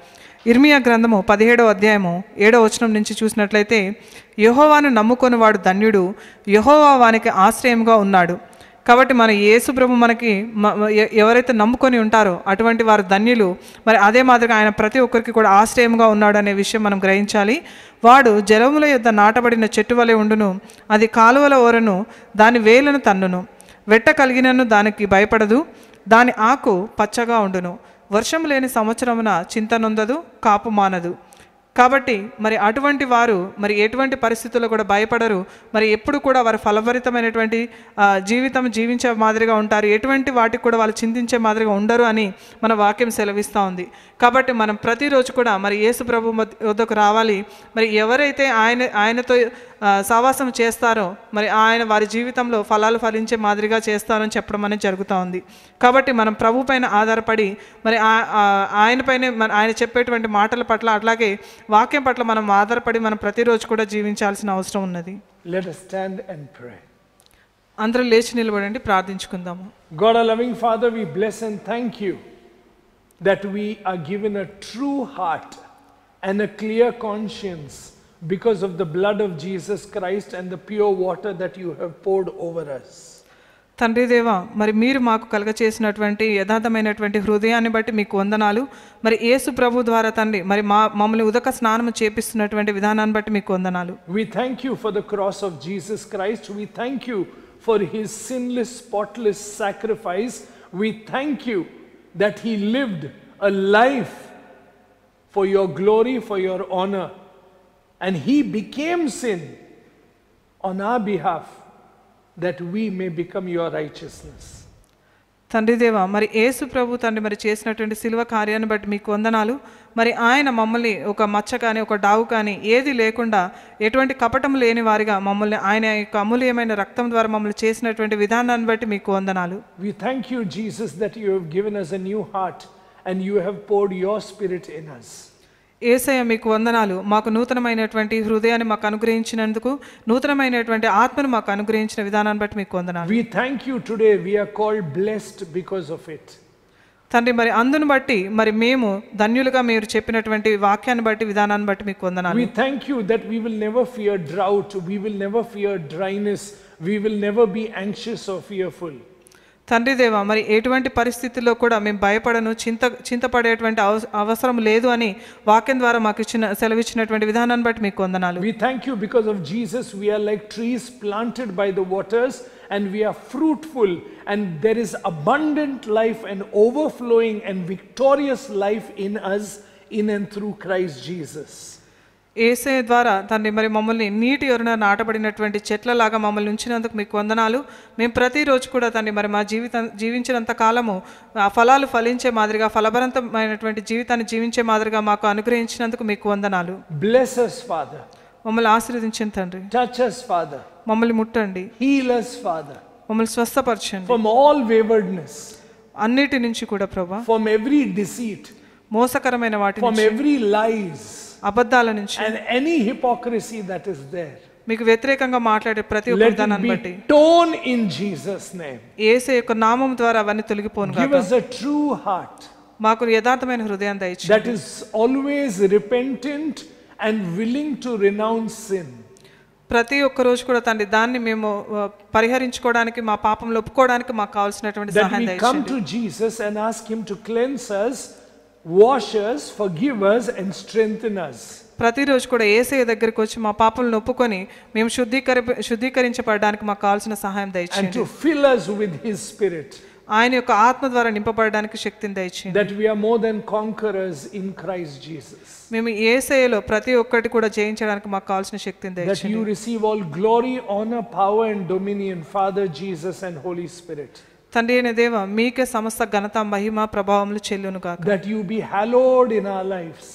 [SPEAKER 2] ఇర్మియా గ్రంథము 17వ అధ్యాయము 7వ వచనం నుంచి చూసినట్లయితే, యెహోవాను నమ్ముకొని వాడు ధన్యుడు, యెహోవా వానికి ఆశ్రయంగా ఉన్నాడు. కాబట్టి మన యేసు ప్రభు మనకి ఎవరైతే నమ్ముకొని ఉంటారో అటువంటి వారు ధన్యులు. మరి అదే మాదిరిగా ఆయన ప్రతి ఒక్కరికి కూడా ఆశ్రయంగా ఉన్నాడు అనే విషయం మనం గ్రహించాలి. వాడు జలముల యొద్ద నాటబడిన చెట్టు వలె ఉండును, అది కాలువల ఓరను దాని వేలను తన్నును, వెట్ట కలిగినను దానికి భయపడదు, దాని ఆకు పచ్చగా ఉండును, వర్షం లేని సంవత్సరమున చింత నొందదు, కాపు మానదు. కాబట్టి మరి అటువంటి వారు మరి ఎటువంటి పరిస్థితుల్లో కూడా భయపడరు. మరి ఎప్పుడు కూడా వారు ఫలభరితమైనటువంటి జీవితం జీవించే మాదిరిగా ఉంటారు. ఎటువంటి వాటికి కూడా వాళ్ళు చింతించే మాదిరిగా ఉండరు అని మన వాక్యం సెలవిస్తూ ఉంది. కాబట్టి మనం ప్రతిరోజు కూడా మరి యేసు ప్రభు వద్దకు రావాలి. మరి ఎవరైతే ఆయనతో సహవాసం చేస్తారో మరి ఆయన వారి జీవితంలో ఫలాలు ఫలించే మాదిరిగా చేస్తారని చెప్పడం అనేది జరుగుతూ ఉంది. కాబట్టి మనం ప్రభు పైన ఆధారపడి మరి ఆయన పైన ఆయన చెప్పేటువంటి మాటల పట్ల అట్లాగే వాక్యం పట్ల మనం ఆధారపడి మనం ప్రతిరోజు కూడా జీవించాల్సిన అవసరం ఉన్నది.
[SPEAKER 1] Let us stand and pray.
[SPEAKER 2] అందరూ లేచి నిలబడండి, ప్రార్థించుకుందాము.
[SPEAKER 1] God, our loving Father, we bless and thank you that we are given a true heart and a clear conscience because of the blood of Jesus Christ and the pure water that you have poured over us.
[SPEAKER 2] తండ్రి దేవా, మరి మీరు మాకు కలగచేసినటువంటి యథార్థమైనటువంటి హృదయాన్ని బట్టి మీకు వందనాలు. మరి యేసు ప్రభు ద్వారా తండ్రి మరి మమ్మల్ని ఉదక స్నానం చేపిస్తున్నటువంటి విధానాన్ని బట్టి మీకు వందనాలు.
[SPEAKER 1] We thank you for the cross of Jesus Christ. We thank you for his sinless, spotless sacrifice. We thank you that he lived a life for your glory, for your honor. And he became sin on our behalf that we may become your righteousness.
[SPEAKER 2] తండ్రి దేవా, మరి యేసు ప్రభు తండ్రి మరి చేసినటువంటి శిలువ కార్యాన్ని బట్టి మీకు వందనాలు. మరి ఆయన మమ్మల్ని ఒక మచ్చ కానీ ఒక డావు కానీ ఏది లేకుండా ఎటువంటి కపటం లేని వారిగా మమ్మల్ని ఆయన యొక్క అమూల్యమైన రక్తం ద్వారా మమ్మల్ని చేసినటువంటి విధానాన్ని బట్టి మీకు వందనాలు.
[SPEAKER 1] We thank you, Jesus, that you have given us a new heart and you have poured your spirit in us.
[SPEAKER 2] యేసయ్య మీకు వందనాలు. మాకు నూతనమైనటువంటి హృదయాన్ని మాకు అనుగ్రహించినందుకు, నూతనమైనటువంటి ఆత్మను మాకు అనుగ్రహించిన విధానాన్ని బట్టి మీకు వందనాలు.
[SPEAKER 1] We thank you today. We are called blessed because of it.
[SPEAKER 2] తండ్రి మరి అందును బట్టి మరి మేము ధన్యులుగా మీరు చెప్పినటువంటి వాక్యాన్ని బట్టి విధానాన్ని బట్టి మీకు వందనాలు.
[SPEAKER 1] We thank you that we will never fear drought, we will never fear dryness, we will never be anxious or fearful.
[SPEAKER 2] తండ్రి దేవా, మరి ఎటువంటి పరిస్థితుల్లో కూడా మేము భయపడను, చింతపడేటువంటి అవసరం లేదు అని వాక్యం ద్వారా మాకు సెలవిచ్చినటువంటి విధానాన్ని బట్టి మీకు వందనాలు.
[SPEAKER 1] We thank you because of Jesus we are like trees planted by the waters and we are fruitful and there is abundant life and overflowing and victorious life in us in and through Christ Jesus.
[SPEAKER 2] యేసయ్య ద్వారా తండ్రి మరి మమ్మల్ని నీటి యొరన నాటబడినటువంటి చెట్లలాగా మమ్మల్ని ఉంచినందుకు మీకు వందనాలు. మేము ప్రతిరోజు కూడా తండ్రి మరి మా జీవించినంత కాలము ఆ ఫలాలు ఫలించే మాదిరిగా ఫలభరితమైనటువంటి జీవితాన్ని జీవించే మాదిరిగా మాకు అనుగ్రహించినందుకు మీకు వందనాలు.
[SPEAKER 1] Bless us, Father.
[SPEAKER 2] మమ్మల్ని ఆశీర్వదించండి తండ్రి.
[SPEAKER 1] Touch us, Father.
[SPEAKER 2] మమ్మల్ని ముట్టండి.
[SPEAKER 1] Heal us, Father.
[SPEAKER 2] మమ్మల్ని స్వస్థపరచండి
[SPEAKER 1] from all waywardness,
[SPEAKER 2] అన్నిటి నుంచి కూడా ప్రభువా,
[SPEAKER 1] from every deceit,
[SPEAKER 2] మోసకరమైన వాటి
[SPEAKER 1] from
[SPEAKER 2] నుంచి,
[SPEAKER 1] every lies
[SPEAKER 2] అబద్ధాల నుంచి,
[SPEAKER 1] and any hypocrisy that is there.
[SPEAKER 2] మీకు వ్యతిరేకంగా మాట్లాడే ప్రతి ఒక్క విధానాన్ని బట్టి
[SPEAKER 1] Let it be torn in Jesus' name.
[SPEAKER 2] యేసు యొక్క నామం ద్వారా అవన్నీ తొలగిపోను
[SPEAKER 1] Give
[SPEAKER 2] గాక.
[SPEAKER 1] us a true heart
[SPEAKER 2] మాకు యథార్థమైన హృదయం దయచేయండి,
[SPEAKER 1] that is always repentant and willing to renounce sin.
[SPEAKER 2] ప్రతి ఒక్క రోజు కూడా తండ్రి దాన్ని మేము పరిహరించుకోవడానికి, మా పాపంలో ఒప్పుకోవడానికి మాకు కావాల్సినటువంటి
[SPEAKER 1] That
[SPEAKER 2] సహాయం
[SPEAKER 1] we come
[SPEAKER 2] దయచేయండి.
[SPEAKER 1] to Jesus and ask him to cleanse us, wash us, forgive us and strengthen us.
[SPEAKER 2] ప్రతిరోజు కూడా యేసయ్య దగ్గరికి వచ్చి మా పాపలను ఒప్పుకొని మేము శుద్ధీకరించబడడానికి మాకు కావాల్సిన సహాయం
[SPEAKER 1] And
[SPEAKER 2] దయచేయండి.
[SPEAKER 1] to fill us with his spirit.
[SPEAKER 2] ఆయన యొక్క ఆత్మ ద్వారా నింపబడడానికి శక్తిని దయచేయండి.
[SPEAKER 1] That we are more than conquerors in Christ Jesus.
[SPEAKER 2] మేము యేసయ్యలో ప్రతి ఒక్కటి కూడా జయించడానికి మాకు కావాల్సిన శక్తిని
[SPEAKER 1] That
[SPEAKER 2] దయచేయండి.
[SPEAKER 1] you receive all glory, honor, power and dominion, Father, Jesus and Holy Spirit.
[SPEAKER 2] తండ్రి అయిన దేవ మీకే సమస్త ఘనత మహిమ ప్రభావములు చెల్లును గాక.
[SPEAKER 1] That you be hallowed in our lives.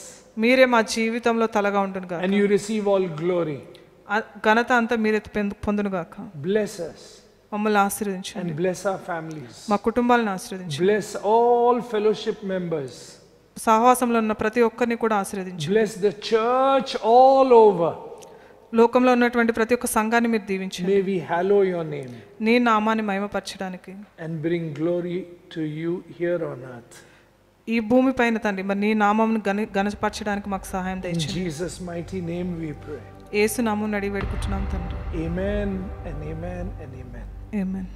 [SPEAKER 2] మీరే మా జీవితంలో తలగా ఉండును గాక.
[SPEAKER 1] And you receive all glory.
[SPEAKER 2] ఘనత అంతా మీరే పొందును గాక.
[SPEAKER 1] Bless us.
[SPEAKER 2] మమ్మల్ని ఆశీర్వదించండి.
[SPEAKER 1] And bless our families.
[SPEAKER 2] మా కుటుంబాలను ఆశీర్వదించండి.
[SPEAKER 1] Bless all fellowship members.
[SPEAKER 2] సహవాసంలో ఉన్న ప్రతి ఒక్కరిని కూడా ఆశీర్వదించండి.
[SPEAKER 1] Bless the church all over.
[SPEAKER 2] లోకంలో ఉన్నటువంటి ప్రతి ఒక్క సంఘాన్ని మీరు దీవించండి.
[SPEAKER 1] May we hallow your name.
[SPEAKER 2] నీ నామాన్ని మహిమపరచడానికి.
[SPEAKER 1] And bring glory to you here on earth.
[SPEAKER 2] ఈ భూమి పైన తండ్రి మరి నీ నామమును ఘనపరచడానికి మాకు సహాయం
[SPEAKER 1] In
[SPEAKER 2] దయచేయండి.
[SPEAKER 1] Jesus' mighty name we pray.
[SPEAKER 2] యేసు నామమున అడిగి వేడుకుంటున్నాం తండ్రి.
[SPEAKER 1] Amen and amen and amen.
[SPEAKER 2] Amen.